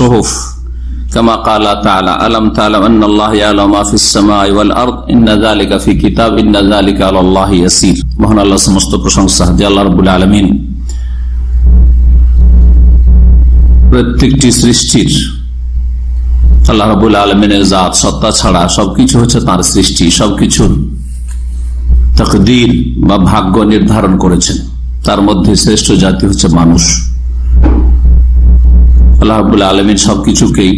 الصحف كما قال تعالى ألم تعلم أن الله يعلم ما في السماء والأرض إن ذلك في كتاب إن ذلك على الله يسير মহান আল্লাহ সমস্ত প্রশংসা যে আল্লাহ রাব্বুল আলামিন প্রত্যেকটি সৃষ্টির আল্লাহ রাব্বুল আলামিনের জাত সত্তা ছাড়া সবকিছু হচ্ছে তার সৃষ্টি, সবকিছুর তাকদীর বা ভাগ্য নির্ধারণ করেছেন। তার মধ্যে শ্রেষ্ঠ জাতি হচ্ছে মানুষ। আল্লাহ রাব্বুল আলামিন সবকিছুকেই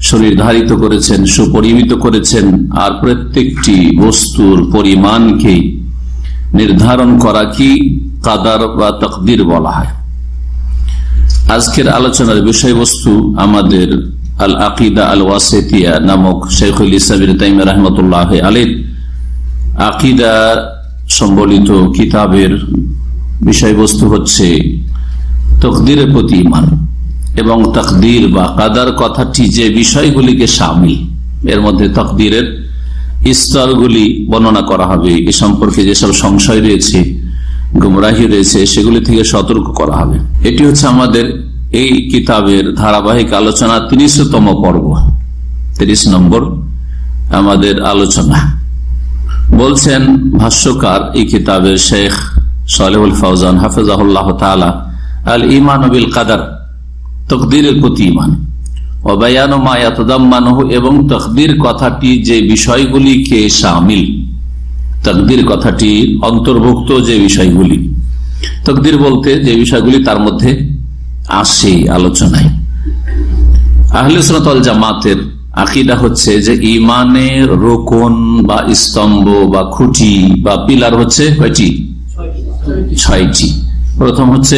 শরীরধারিত করেছেন, সুপরিমিত করেছেন, আর প্রত্যেকটি বস্তুর পরিমাণকে নির্ধারণ করা কি কাদার বা তাকদীর বলা হয়। আজকের আলোচনার বিষয়বস্তু আমাদের আল আকিদা আল ওয়াসিতিয়া নামক শাইখুল ইসলাম ইবনে তাইমিয়া রাহমাতুল্লাহ আলাইহির আকিদা সম্বলিত কিতাবের বিষয়বস্তু হচ্ছে তাকদীরের প্রতি ঈমান এবং তাকদীর বা কাদার কথাটি যে বিষয়গুলিকে শামিল, এর মধ্যে তাকদীরের স্তরগুলি বর্ণনা করা হবে। এ সম্পর্কে যেসব সংশয় রয়েছে, গুমরাহি রয়েছে, সেগুলি থেকে সতর্ক করা হবে। এটি হচ্ছে আমাদের এই কিতাবের ধারাবাহিক আলোচনা 30তম পর্ব, 30 নম্বর আমাদের আলোচনা। বলছেন ভাষ্যকার এই কিতাবের শেখ সালেহুল ফাওজান হাফিজাহুল্লাহ তাআলা, আল ঈমান বিল কাদার, তাকদীরের প্রতি ঈমান, ও বায়ানু মা ইয়াতাদাম্মানুহু, এবং তাকদীর কথাটি যে বিষয়গুলিকে শামিল, তাকদীর কথাটি অন্তর্ভুক্ত যে বিষয়গুলি, তাকদীর বলতে যে বিষয়গুলি তার মধ্যে আসে আলোচনায়। আহলে সুন্নাত ওয়াল জামাতের আকীদা হচ্ছে যে ঈমানের রোকন বা স্তম্ভ বা খুঁটি বা পিলার হচ্ছে কয়টি? 6টি। প্রথম হচ্ছে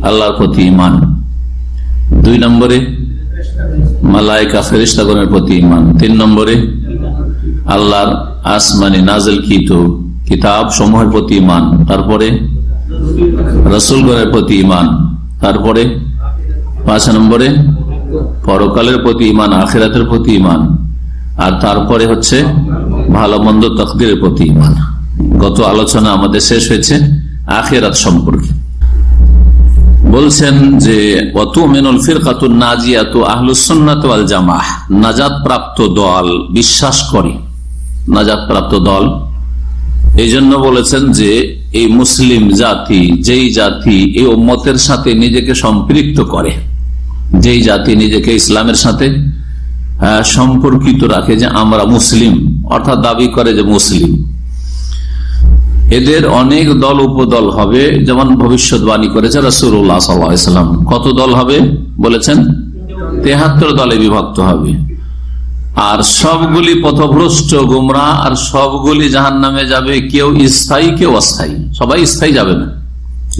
আল্লাহর প্রতি ঈমান, 2 নম্বরে মালায়েকা ফেরেশতাগণের প্রতি ঈমান, 3 নম্বরে আল্লাহর আসমানে নাযিলকৃত কিতাব সমূহের প্রতি ঈমান, তারপরে রাসূলগণের প্রতি ঈমান, তারপরে 5 নম্বরে পরকালের প্রতি ঈমান, আখিরাতের প্রতি ঈমান, আর তারপরে হচ্ছে ভালো মন্দ তাকদীরের প্রতি ঈমান। গত আলোচনা আমাদের শেষ হয়েছে আখিরাত সম্পর্কে। বলছেন যে ওয়াতুমিনুল ফিরকাতুন নাজিয়াতু আহলুস সুন্নাত ওয়াল জামাআহ, নাজাত প্রাপ্ত দল বিশ্বাস করে, নাজাত প্রাপ্ত দল। এই জন্য বলেছেন যে এই মুসলিম জাতি, যেই জাতি এই উম্মতের সাথে নিজেকে সম্পৃক্ত করে, যেই জাতি নিজেকে ইসলামের সাথে সম্পর্কিত রাখে, যে আমরা মুসলিম, অর্থাৎ দাবি করে যে মুসলিম, এদের অনেক দল উপদল হবে। যেমন ভবিষ্যৎবাণী করেছে রাসূলুল্লাহ সাল্লাল্লাহু আলাইহি ওয়াসাল্লাম। কত দল হবে বলেছেন? 73 দলে বিভক্ত হবে, আর সবগুলি পথভ্রষ্ট গুমরাহ, আর সবগুলি জাহান্নামে যাবে। কেউ স্থায়ী, কেউ অস্থায়ী, সবাই স্থায়ী যাবে না।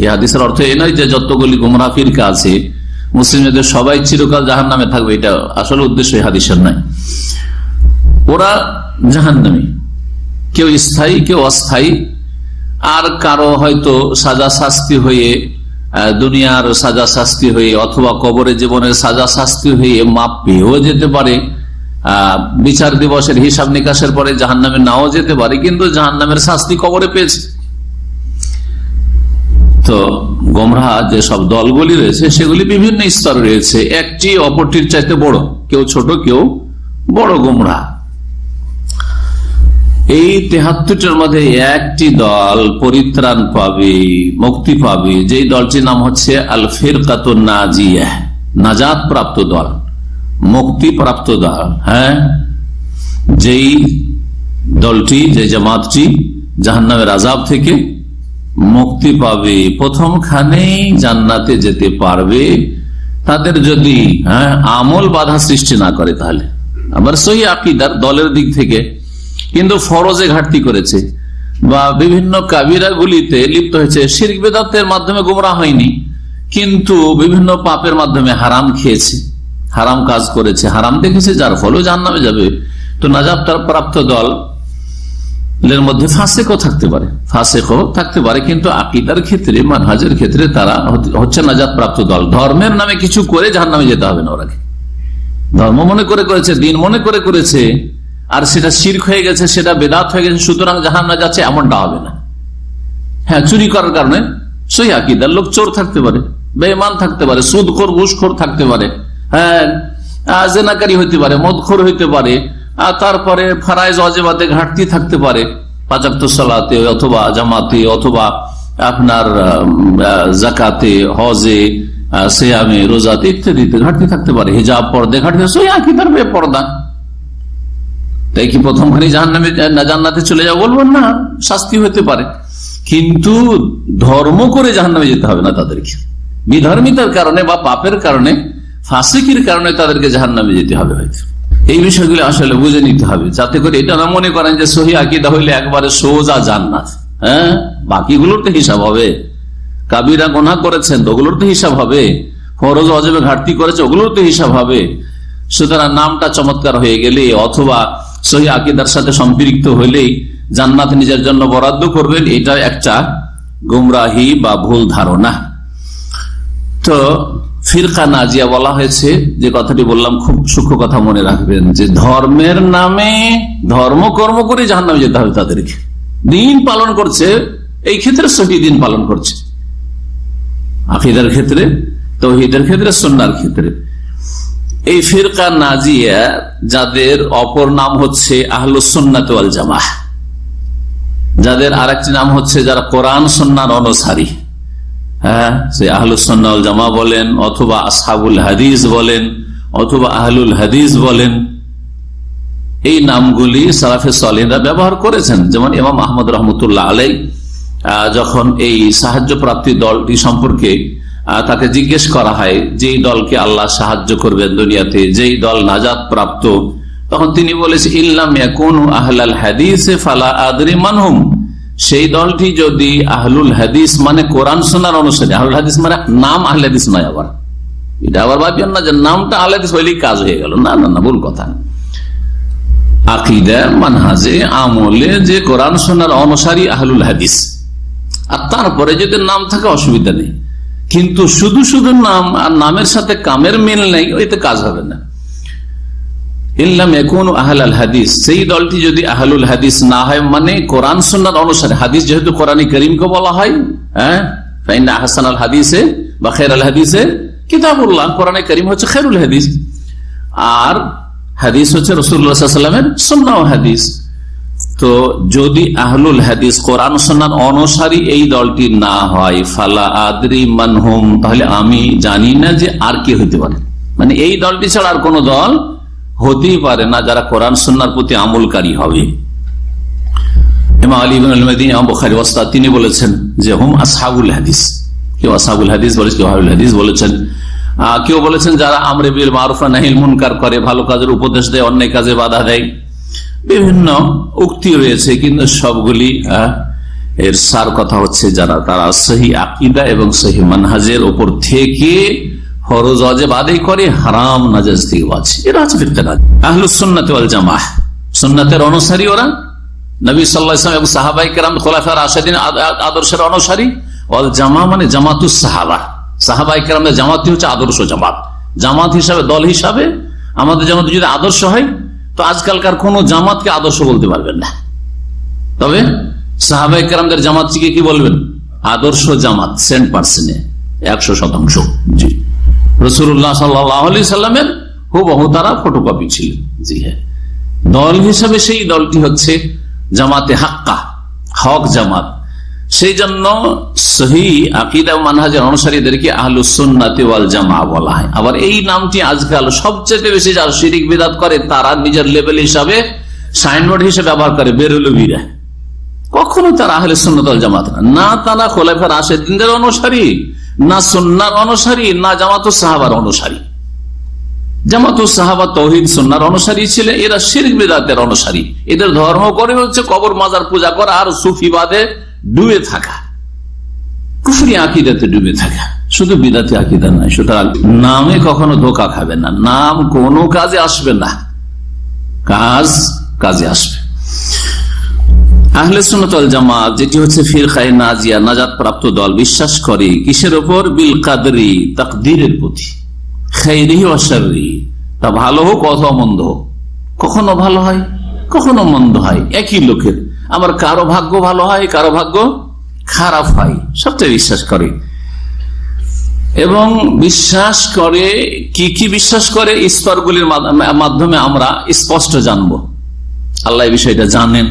এই হাদিসের অর্থ এই নয় যে যতগুলি গুমরাহ ফিরকা আছে মুসলিমদের সবাই চিরকাল জাহান্নামে থাকবে, এটা আসলে উদ্দেশ্য এই হাদিসের নয়। ওরা জাহান্নামী, কেউ স্থায়ী, কেউ অস্থায়ী। আর কারো হয়তো সাজা শাস্তি হয়ে, দুনিয়ার সাজা শাস্তি হয়ে, অথবা কবরে জীবনের সাজা শাস্তি হয়ে মাপ পেয়েও যেতে পারে, বিচার দিবসের হিসাব নিকাশের পরে জাহান্নামে নাও যেতে পারে, কিন্তু জাহান্নামের শাস্তি কবরে পেয়েছে। তো গোমরাহ যে সব দলগুলি রয়েছে সেগুলি বিভিন্ন স্তর রয়েছে, একটি অপরটির চাইতে বড়, কেউ ছোট কেউ বড় গোমরাহ। এই 73টার মধ্যে একটি দল পরিত্রাণ পাবে, মুক্তি পাবে, যেই দলটির নাম হচ্ছে আল ফিরকাতুন নাজিয়াহ, নাজাত প্রাপ্ত দল, মুক্তি প্রাপ্ত দল। হ্যাঁ, যেই দলটি, যে জামাতটি জাহান্নামের আযাব থেকে মুক্তি পাবে, প্রথমখানেই জান্নাতে যেতে পারবে, তাদের যদি আমল বাধা সৃষ্টি না করে, তাহলে আবার সহি আকীদার দলের দিক থেকে, কিন্তু ফরজে ঘাটতি করেছে বা বিভিন্ন কাবিরা গুলিতে লিপ্ত হয়েছে, শিরক বিদআতের মাধ্যমে গোমরাহ হয়নি, কিন্তু বিভিন্ন পাপের মাধ্যমে হারাম খেয়েছে, হারাম কাজ করেছে, হারাম দেখেছে, যার ফলেও জাহান্নামে যাবে। তো নাজাত প্রাপ্ত দল এর মধ্যে ফাসিকও থাকতে পারে, ফাসিকও থাকতে পারে, কিন্তু আকীদার ক্ষেত্রে, মানহাজের ক্ষেত্রে তারা হচ্ছে নাজাত প্রাপ্ত দল। ধর্মের নামে কিছু করে জাহান্নামে যেতে হবে না, ওরাকে ধর্ম মনে করে করেছে, দিন মনে করে করেছে, আর সেটা শিরক হয়ে গেছে, সেটা বেদাত হয়ে গেছে, সুতরাং জাহান্নামে যাচ্ছে, এমনটা হবে না। হ্যাঁ, চুরি করার কারণে সহি আকীদার লোক চোর থাকতে পারে, বেঈমান থাকতে পারে, সুদখোর ঘুষখোর থাকতে পারে, হ্যাঁ, জেনাকারী হইতে পারে, মদখোর হইতে পারে, তারপরে ফারায়েজ ওয়াজিবাতে ঘাটতি থাকতে পারে, পাঁচ ওয়াক্ত সালাতে অথবা জামাতে অথবা আপনার যাকাতে, হজে, সিয়ামে, রোজাতে ইত্যাদিতে ঘাটতি থাকতে পারে, হিজাব পর্দা ঘাটতি, আকীদার বেপরদা। তাই কি প্রথমখানি জান্নাতে চলে যাও বলবেন না? শাস্তি হতে পারে, কিন্তু ধর্ম করে জাহান্নামে যেতে হবে না তাদেরকে। বিধর্মিতার কারণে বা পাপের কারণে, ফাসিকির কারণে তাদেরকে জাহান্নামে যেতে হবে হয়তো। এই বিষয়গুলো আসলে বুঝে নিতে হবে, যাতে করে এটা না মনে করেন যে সহি আকীদা হইলে একবারে সোজা জান্নাত। হ্যাঁ, বাকিগুলোর তো হিসাব হবে। কাবিরা গুনাহ করেছেন তো ওগুলোর তো হিসাব হবে, ফরজ ওয়াজিবে ঘাটতি করেছে ওগুলোর তো হিসাব হবে। সুতরাং নামটা চমৎকার হয়ে গেলে অথবা সহি আকীদার সাথে সম্পৃক্ত হলেই জান্নাত নিজের জন্য বরাদ্দ করবেন, এটা একটা গুমরাহি বা ভুল ধারণা। তো ফিরকা নাজিয়া বলা হয়েছে, যে কথাটি বললাম খুব সূক্ষ্ম কথা মনে রাখবেন, যে ধর্মের নামে ধর্মকর্ম করে জাহান্নামে যেতে হবে তাদেরকে। দিন পালন করছে, এই ক্ষেত্রে সহি দিন পালন করছে, আকীদার ক্ষেত্রে, তাওহীদের ক্ষেত্রে, সুন্নাহর ক্ষেত্রে। এই ফিরকা নাজিয়া যাদের অপর নাম হচ্ছে আহলুস সুন্নাত ওয়াল জামাআহ, যাদের আরেকটি নাম হচ্ছে যারা কোরআন সুন্নাহর অনুসারী, হ্যাঁ, সে আহলুস সুন্নাহ ওয়াল জামাআহ বলেন অথবা আসহাবুল হাদিস বলেন অথবা আহলুল হাদিস বলেন, এই নামগুলি সালাফে সালেহীনরা ব্যবহার করেছেন। যেমন ইমাম আহমদ রহমতুল্লাহ আলাইহি যখন এই সাহায্য প্রাপ্তি দলটি সম্পর্কে তাকে জিজ্ঞেস করা হয়, যেই দলকে আল্লাহ সাহায্য করবেন দুনিয়াতে, যেই দল নাজাত প্রাপ্ত, তখন তিনি বলেছেন ইল্লাম ইয়াকুনু আহলাল হাদিস ফালা আদরি মানহুম, সেই দলটি যদি আহলুল হাদিস মানে কোরআন সুন্নাহর অনুসারী, আহলুল হাদিস মানে নাম আহলে হাদিস নয়, আবার এটা আবার ভাববেন না যে নামটা আহলে হাদিস হইলেই কাজ হয়ে গেল, না না না, ভুল কথা। আকীদা, মানহাজে, আমলে যে কোরআন সুন্নাহর অনুসারী আহলুল হাদিস, আর তারপরে যদি নাম থাকে অসুবিধা নেই, কিন্তু শুধু শুধু নাম আর নামের সাথে কামের মিল নেই, ওইতে কাজ হবে না। ইল্লাম ইয়াকুনু আহলাল হাদিস, সেই দলটি যদি আহলুল হাদিস না হয়, মানে কোরআন সুন্নাহর অনুসারী, হাদিস যেহেতু কোরআন কারীমকে বলা হয়, হ্যাঁ, ফাইন্না আহসানাল হাদিসে বা খায়রুল হাদিসে কিতাবুল্লাহ, কোরআন কারীম হচ্ছে খায়রুল হাদিস, আর হাদিস হচ্ছে রাসূলুল্লাহ সাল্লাল্লাহু আলাইহি ওয়াসাল্লামের সুন্নাহ ও হাদিস। তো যদি আহলুল হাদিস কোরআন সুন্নাহর অনুসারী এই দলটি না হয়, ফালা আদরি মানহুম, তাহলে আমি জানি না যে আর কি হইতে পারে, মানে এই দলটি ছাড়া আর কোন দল হতেই পারে না যারা কোরআন সুন্নাহর প্রতি আমলকারী হবে। ইমাম আলী ইবনে আল-মাদিনী ইমাম বুখারী ওস্তাদ, তিনি বলেছেন যে হুম আসহাবুল হাদিস, কেউ আসহাবুল হাদিস বলেছেন, কেউ আহলুল হাদিস বলেছেন, কেউ বলেছেন যারা আমরে বিল মারুফ ওয়া নাহিল মুনকার করে, ভালো কাজের উপদেশ দেয়, অন্যায় কাজে বাধা দেয়, বিভিন্ন উক্তি রয়েছে, কিন্তু সবগুলি এর সার কথা হচ্ছে যারা তারা সহি আকীদা এবং সহি মানহাজের উপর থেকে ফরজ ওয়াজিব আদায় করে, হারাম নাজায়েজ থেকে বাঁচে, এরা হচ্ছে ফিরকা নাজিয়া। আহলুস সুন্নাত ওয়াল জামাআহ, সুন্নাতের অনুসারী ওরা, নবী সাল্লাল্লাহু আলাইহি ওয়াসাল্লাম এবং সাহাবায়ে কেরাম খুলাফায়ে রাশিদিন আদর্শের অনুসারী। ওয়াল জামাআহ মানে জামাতুস সাহাবা, সাহাবায়ে কেরামের জামাতই হচ্ছে আদর্শ জামাত। জামাত হিসাবে, দল হিসাবে আমাদের জামাত যদি আদর্শ হয়, তো আজকালকার কোন জামাতকে আদর্শ বলতে পারবেন না, তবে সাহাবায়ে কেরামদের জামাতকে কি বলবেন? আদর্শ জামাত, 100%, 100%। জি, রাসূলুল্লাহ সাল্লাল্লাহু আলাইহি সাল্লামের হুবহু তারা ফটোকপি ছিলেন। জি হ্যাঁ, দল হিসাবে সেই দলটি হচ্ছে জামাতে হাক্কা, হক জামাত। সেই জন্য সহি আকীদা ও মানহাজের অনুসারীদেরকে আহলুস সুন্নাত ওয়াল জামাআহ বলা হয়। আবার এই নামটি আজকাল সবচেয়ে বেশি যারা শিরিক বিদআত করে, তারা নিজের লেভেল হিসাবে সাইনবোর্ড হিসেবে ব্যবহার করে বেরলভীরা। কখনো তারা আহলে সুন্নাত ওয়াল জামাত না, তারা খুলাফায়ে রাশিদিনদের অনুসারী, না সুন্নাহর অনুসারী, না জামাতুস সাহাবার অনুসারী। জামাতুস সাহাবা তাওহীদ সুন্নাহর অনুসারী ছিল, এরা শিরক বিদআতের অনুসারী। এদের ধর্ম করে হচ্ছে কবর মাজার পূজা করা আর সুফিবাদে ডুবে থাকা, কুফরি আকীদাতে ডুবে থাকা, শুধু বিদআতি আকীদা নয়। সুতরাং নামে কখনো ধোঁকা খাবে না, নাম কোনো কাজে আসবে না, কাজে আসবে। আহলে সুন্নাত ওয়াল জামাত যেটি হচ্ছে ফিরকায়ে নাজিয়া, নাজাত প্রাপ্ত দল, বিশ্বাস করে কিসের উপর? বিল কাদরি, তাকদীরের প্রতি, খাইরিহি ওয়া শাররিহি, তা ভালো হোক অথবা মন্দ হোক। কখনো ভালো হয়, কখনো মন্দ হয়, একই লোকের। আমার কারো ভাগ্য ভালো হয়, কারো ভাগ্য খারাপ হয়, সবটাই বিশ্বাস করে। এবং বিশ্বাস করে কি বিশ্বাস করে স্তরগুলির মাধ্যমে আমরা স্পষ্ট জানবো। আল্লাহ এই বিষয়টা জানেন,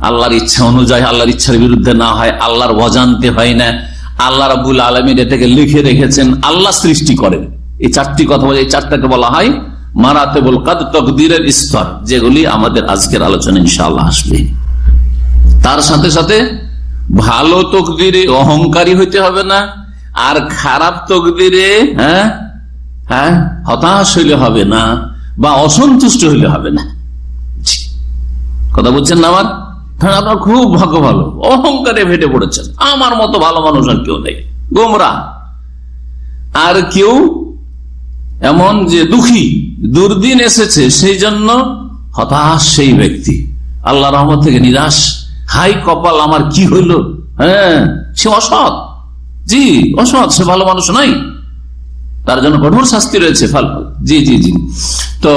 আল্লাহর ইচ্ছা অনুযায়ী, আল্লাহর ইচ্ছার বিরুদ্ধে না হয়, আল্লাহর অজান্তে হয় না, আল্লাহ রাব্বুল আলামিন এটাকে লিখে রেখেছেন, আল্লাহ সৃষ্টি করেন। এই চারটি কথা বলে, এই চারটাকে বলা হয় মারাতেবুল কদর, তাকদীরের স্তর, যেগুলি আমাদের আজকের আলোচনা ইনশাআল্লাহ আসবে। তার সাথে সাথে ভালো তকদিরে অহংকারী হইতে হবে না, আর খারাপ তকদিরে হতাশ হইলে হবে না, বা অসন্তুষ্ট হইলে হবে না। কথা বলছেন না আমার? আপনার খুব ভাগ্য ভালো, অহংকারে ফেটে পড়েছেন, আমার মতো ভালো মানুষ আর কেউ নেই, গোমরা। আর কেউ এমন যে দুঃখী, দুর্দিন এসেছে সেই জন্য হতাশ সেই ব্যক্তি, আল্লাহ রহমত থেকে নিরাশ, হাই কপাল আমার কি হইল, সে অসৎ, জি অসৎ, সে ভালো মানুষ নাই, তার জন্য কঠোর শাস্তি রয়েছে। জি জি জি। তো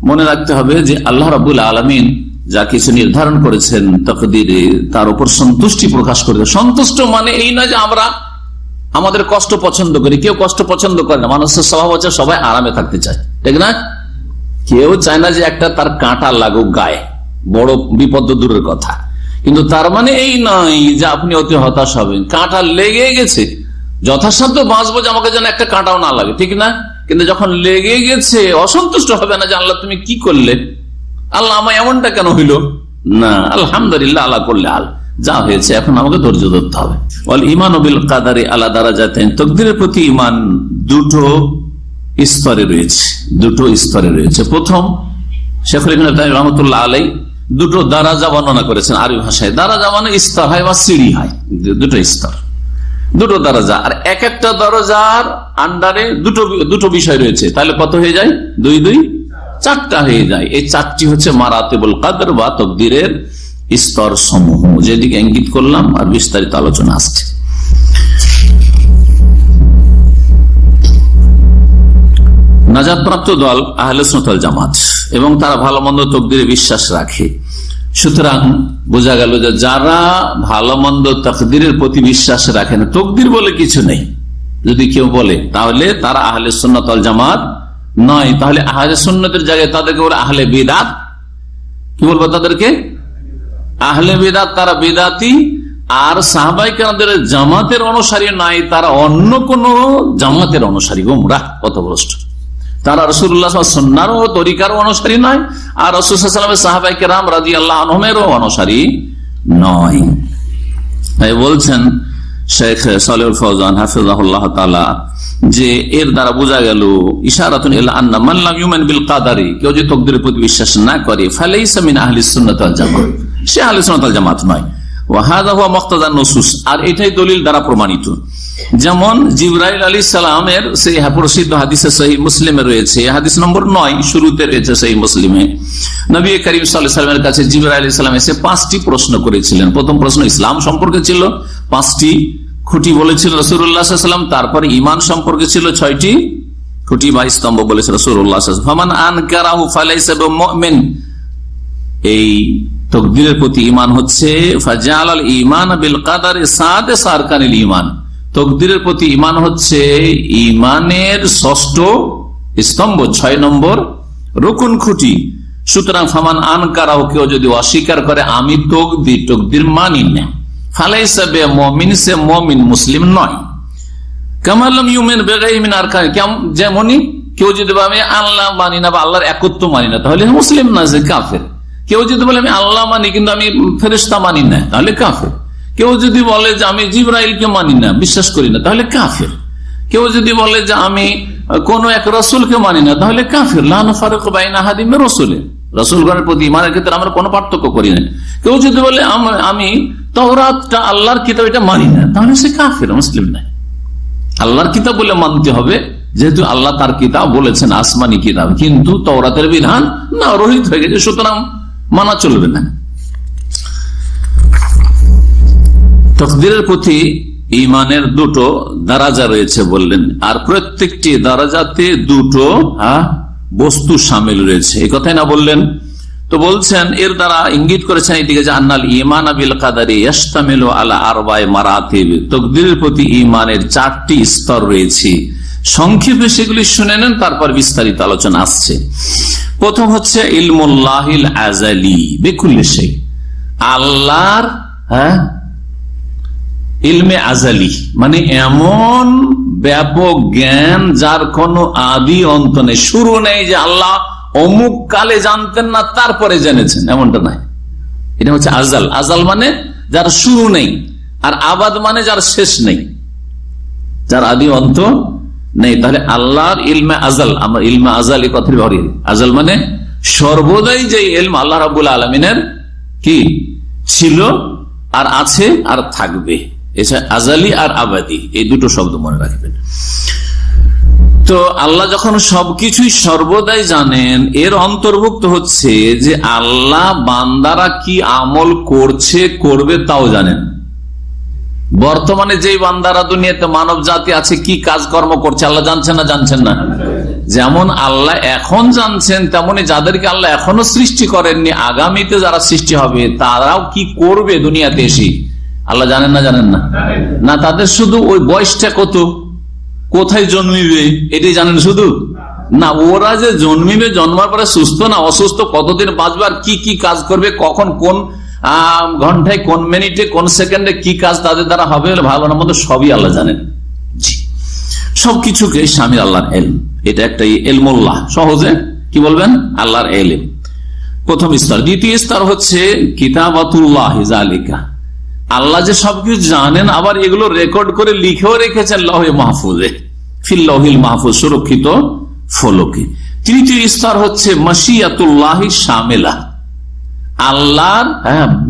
মনে রাখতে হবে যে আল্লাহ রাব্বুল আলামিন যা কিছু নির্ধারণ করেছেন তাকদীরে, তার উপর সন্তুষ্টি প্রকাশ করে। সন্তুষ্ট মানে এই নয় যে আমরা আমাদের কষ্ট পছন্দ করি, কেউ কষ্ট পছন্দ করে না, মানুষের স্বভাব হচ্ছে সবাই আরামে থাকতে চায়, ঠিক না? কেউ চায় না যে একটা তার কাঁটা লাগুক গায়ে, বড় বিপদ দূরের কথা। কিন্তু তার মানে এই নয় যে আপনি অতি হতাশ হবেন, কাঁটা লেগে গেছে, যথাসাধ্য বাঁচবো যে আমাকে যেন একটা কাঁটাও না লাগে, ঠিক না? কিন্তু যখন লেগে গেছে অসন্তুষ্ট হবে না যে আল্লাহ তুমি কি করলে, আল্লাহ আমার এমনটা কেন হইল, না আলহামদুলিল্লাহ, আল্লাহ করলে আল যা হয়েছে, এখন আমাকে ধৈর্য ধরতে হবে। ওয়াল ঈমানু বিল কাদারি আলা দারাজাতাইন, তাকদীরের প্রতি ঈমান দুটো স্তরে রয়েছে, দুটো স্তরে রয়েছে। প্রথম শেখুল ইবনে তাইমিয়া রাহমাতুল্লাহ আলাইহি দুটো দারাজা বর্ণনা করেছেন আরবি ভাষায়। দারাজা মানে স্তর হয় বা সিঁড়ি হয়, দুটো স্তর, দুটো দরজা। আর এক একটা দরজার আন্ডারে দুটো বিষয় রয়েছে, তাহলে কত হয়ে যায়? দুই দুই চারটা হয়ে যায়। এই চারটি হচ্ছে মারাতিবুল কদর বা তাকদীরের স্তর সমূহ, যেদিকে ইঙ্গিত করলাম, আর বিস্তারিত আলোচনা আসছে। নাজাতপ্রাপ্ত দল আহলে সুন্নাত ওয়াল জামাত, এবং তারা ভালো মন্দ তাকদীরে বিশ্বাস রাখে। সুতরাং বোঝা গেল যে যারা ভালো মন্দ তাকদীরের প্রতি বিশ্বাস রাখে না, তাকদীর বলে কিছু নেই যদি কেউ বলে, তাহলে তারা আহলে সুন্নাত ওয়াল জামাত নয়। তাহলে আহলে সুন্নাতের জায়গায় তাদেরকে বলে আহলে বিদআত। কি বলবো তাদেরকে? আহলে বিদআত। তারা বিদআতি। আর সাহাবায়ে কেরামদের জামাতের অনুসারী নাই, তারা অন্য কোন জামাতের অনুসারী, গোমরাহ, পথভ্রষ্ট। তারা রাসূলুল্লাহ সাল্লাল্লাহু আলাইহি ওয়াসাল্লামের সুন্নাহ ও তরিকার অনুসারী নয়, আর রাসূল সাল্লাল্লাহু আলাইহি ওয়াসাল্লামের সাহাবায়ে কেরাম রাদিয়াল্লাহু আনহুমের অনুসারী নয়। তাই বলছেন শেখ সালেহুল ফওজান হাফিজাহুল্লাহ তাআলা যে এর দ্বারা বোঝা গেল ইশারাতুন ইলা আন্না মান লাম ইউমিন বিল কাদারি, কেউ যে তাকদীরের প্রতি বিশ্বাস না করে, ফালাইসা মিন আহলিস সুন্নাত ওয়াল জামাত, সে আহলে সুন্নাত ওয়াল জামাত নয়। ওয়া হাযা হুয়া মুক্তাদান নুসুস, আর এটাই দলিল দ্বারা প্রমাণিত। যেমন জিবরাইল আলাইহিস সালামের সেই প্রসিদ্ধ হাদিসে সহিহ মুসলিমে রয়েছে, হাদিস নম্বর 9 শুরুতে রয়েছে সহিহ মুসলিমে, নবী করিম সাল্লাল্লাহু আলাইহি ওয়াসাল্লামের কাছে জিবরাইল আলাইহিস সালাম এসে 5টি প্রশ্ন করেছিলেন। প্রথম প্রশ্ন ইসলাম সম্পর্কে ছিল, 5টি খুঁটি বলেছিল রাসূলুল্লাহ সাল্লাল্লাহু আলাইহি ওয়াসাল্লাম। তারপরে ঈমান সম্পর্কে ছিল 6টি খুঁটি বা স্তম্ভ বলেছিল রাসূলুল্লাহ সাল্লাল্লাহু আলাইহি ওয়াসাল্লাম। ফামান আনকারাহু ফালাইসা বিমুমিন, এই তাকদীরের প্রতি ঈমান হচ্ছে ফাজালাল ঈমান বিল কদরি সাদিস আরকানিল ঈমান, তাকদীরের প্রতি ঈমান হচ্ছে ঈমানের 6ষ্ঠ স্তম্ভ, 6 নম্বর রুকুন খুঁটি। সুতরাং ফামান আনকারাহু, কেউ যদি অস্বীকার করে আমি তাকদীর মানি না, ফালাইসা বিমুমিন, সে মুমিন মুসলিম নয়। কামা লাম ইউমিন বিগাইরি মিন আরকানি, যেমনই কেউ যদি বলে আমি আল্লাহ মানি না বা আল্লাহর একত্ব মানি না, তাহলে মুসলিম না, যে কাফের। কেউ যদি বলে আমি আল্লাহ মানি কিন্তু আমি ফেরেশতা মানি না, তাহলে কাফের। কেউ যদি বলে যে আমি জিবরাইলকে মানি না, বিশ্বাস করি না, তাহলে কাফের। কেউ যদি বলে যে আমি কোন এক রাসূলকে মানি না, তাহলে কাফের। লা নুফারিকু বাইনা আহাদিন মির রাসূলি, রাসূলগণের প্রতি ঈমানের ক্ষেত্রে আমরা কোনো পার্থক্য করি না। কেউ যদি বলে আমি তাওরাতটা আল্লাহর কিতাব এটা মানি না, তাহলে সে কাফের, মুসলিম না। আল্লাহর কিতাব বলে মানতে হবে, যেহেতু আল্লাহ তার কিতাব বলেছেন আসমানি কিতাব, কিন্তু তাওরাতের বিধান না রহিত হয়ে গেছে, সুতরাং মানা চলবে না। তাকদীরের প্রতি ঈমানের দুটো দারাজা রয়েছে বললেন, আর প্রত্যেকটি দারাজাতে দুটো বস্তু শামিল রয়েছে, এই কথাই না বললেন? তো বলছেন এর দ্বারা ইঙ্গিত করেছেন এদিকে যে আন্নাল ঈমান বিল কাদারি ইশতামিলু আলা আরবা'i মারাতিব, তাকদীরের প্রতি ঈমানের 4টি স্তর রয়েছে। সংক্ষেপে সেগুলি শুনে নেন, তারপর বিস্তারিত আলোচনা আসছে। প্রথম হচ্ছে ইলমুল্লাহিল আযালি বিকুল্লি শাই, আল্লাহর ইলমে আযালি মানে এমন ব্যাপক জ্ঞান যার কোনো আদি অন্ত নেই, শুরু নেই, যে আল্লাহ অমুক কালে জানতেন না তারপরে জেনেছেন, এমনটা নাই। এটা হচ্ছে আজাল। আজাল মানে যার শুরু নেই, আর আবাদ মানে যার শেষ নেই, যার আদি অন্ত নেই। তাহলে আল্লাহর ইলমে আজাল, আমার ইলমে আজাল এই কথা ব্যবহার, আজাল মানে সর্বদাই যে ইলম আল্লাহ রাব্বুল আলামিনের কি ছিল আর আছে আর থাকবে, এছাড়া আজালি আর আবাদি এই দুটো শব্দ মনে রাখবেন। তো আল্লাহ যখন সবকিছুই সর্বদাই জানেন, এর অন্তর্ভুক্ত হচ্ছে যে আল্লাহ বান্দারা কি আমল করছে করবে তাও জানেন। বর্তমানে যেই বান্দারা দুনিয়াতে মানব জাতি আছে কি কাজকর্ম করছে আল্লাহ জানছেন না? জানছেন না? যেমন আল্লাহ এখন জানছেন, তেমনি যাদেরকে আল্লাহ এখনো সৃষ্টি করেননি, আগামীতে যারা সৃষ্টি হবে তারাও কি করবে দুনিয়াতে এসে আল্লাহ জানেন না? জানেন না? না, তাদের শুধু ওই বয়সটা কত, কোথায় জন্মিবে এটাই জানেন শুধু না, ওরা যে জন্মিবে, জন্মার পরে সুস্থ না অসুস্থ, কতদিন বাঁচবে, আর কি কি কাজ করবে, কখন কোন ঘন্টায় কোন মিনিটে কোন সেকেন্ডে কি কাজ তাদের দ্বারা হবে, ভালো না মন্দ সবই আল্লাহ জানেন। সবকিছুকে শামিল আল্লাহর ইলম, এটা একটা ইলমুল্লাহ, সহজে কি বলবেন আল্লাহর ইলম, প্রথম স্তর। দ্বিতীয় স্তর হচ্ছে কিতাবাতুল্লাহ যালিকা, আল্লাহ যে সবকিছু জানেন আবার এগুলো রেকর্ড করে লিখেও রেখেছেন লৌহে মাহফুজে, ফিল লৌহিল মাহফুজ, সুরক্ষিত ফলকে। তৃতীয় স্তর হচ্ছে মাশিয়াতুল্লাহ শামিলা, আল্লাহর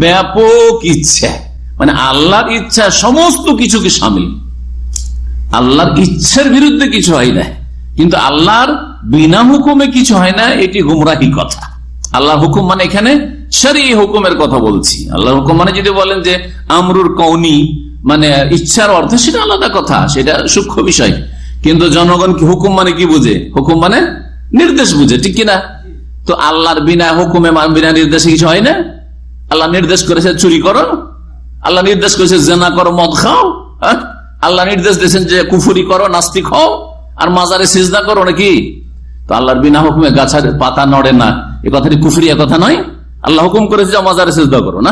ব্যাপক ইচ্ছা, মানে আল্লাহর ইচ্ছা সমস্ত কিছুকে শামিল। আল্লাহর ইচ্ছার বিরুদ্ধে কিছু হয় না, কিন্তু আল্লাহর বিনা হুকুমে কিছু হয় না, এটি গুমরাহি কথা। আল্লাহর হুকুম মানে এখানে শরঈ হুকুমের কথা বলছি। আল্লাহর হুকুম মানে যদি বলেন যে আমরুর কওনি মানে ইচ্ছার অর্থ, সেটা আলাদা কথা, সেটা সূক্ষ্ম বিষয়। কিন্তু জনগণ কি হুকুম মানে কি বুঝে? হুকুম মানে নির্দেশ বুঝে, ঠিক কিনা? তো আল্লাহর বিনা হুকুমে বিনা নির্দেশে কিছু হয় না। আল্লাহ নির্দেশ করেছে চুরি করো, আল্লাহ নির্দেশ করেছে জেনা করো, মদ খাও, আল্লাহ নির্দেশ দিয়েছেন যে কুফরি করো, নাস্তিক হও, আর মাজারে সিজদা করো নাকি? তো আল্লাহর বিনা হুকুমে গাছের পাতা নড়ে না, এ কথাটি কুফরি, এ কথা নয়। আল্লাহ হুকুম করেছে যে মাজারে সিজদা করো না।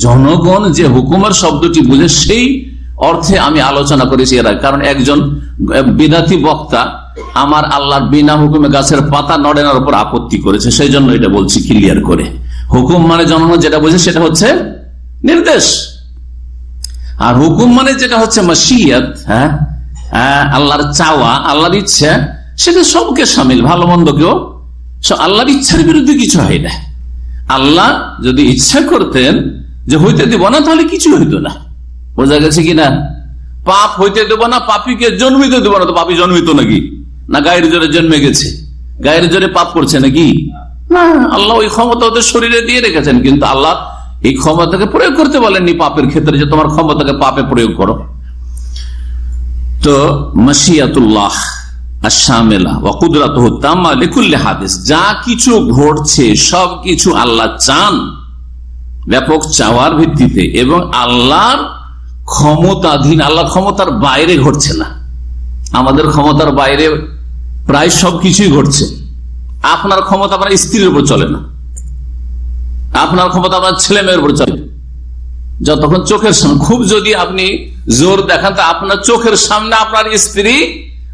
জনগণ যে হুকুমের শব্দটি বুঝে সেই অর্থে আমি আলোচনা করেছি এর আগে। কারণ একজন বিদাতি বক্তা আমার আল্লাহর বিনা হুকুমে গাছের পাতা নড়েনার উপর আপত্তি করেছে, সেই জন্য এটা বলছি ক্লিয়ার করে। হুকুম মানে জনগণ যেটা বুঝে সেটা হচ্ছে নির্দেশ, আর হুকুম মানে যেটা হচ্ছে মাশিয়াত, আল্লাহর চাওয়া, আল্লাহর ইচ্ছা, সেটা সবকে শামিল, ভালো মন্দ কেউ। আল্লাহর ইচ্ছার বিরুদ্ধে কিছু হয় না। আল্লাহ যদি ইচ্ছা করতেন যে হইতে দেব না, তাহলে কিছু হইতো না। বোঝা গেছে কিনা? পাপ হইতে দেব না, পাপীকে জন্মিতে দেব না, তো পাপী জন্মিত নাকি? না গায়ের জোরে জন্মে গেছে, গায়ের জোরে পাপ করছে নাকি? না, আল্লাহ ওই ক্ষমতা ওদের শরীরে দিয়ে রেখেছেন, কিন্তু আল্লাহ এই ক্ষমতাকে প্রয়োগ করতে বলেননি পাপের ক্ষেত্রে, যে তোমার ক্ষমতাকে পাপে প্রয়োগ করো। তো মাশিয়াতুল্লাহ আশ-শামিলা ওয়া কুদরাতুহু তাম্মা লিকুল্লি হাদিস, যা কিছু ঘটছে সবকিছু আল্লাহ চান ব্যাপক চাওয়ার ভিত্তিতে, এবং আল্লাহর ক্ষমতাধীন, আল্লাহর ক্ষমতার বাইরে ঘটছে না। আমাদের ক্ষমতার বাইরে প্রায় সবকিছুই ঘটছে। আপনার ক্ষমতা আপনার স্ত্রীর উপর চলে না, আপনার ক্ষমতা আপনার ছেলে মেয়ের উপর চলে। যতক্ষণ চোখের সামনে, খুব যদি আপনি জোর দেখান, তা আপনার চোখের সামনে আপনার স্ত্রী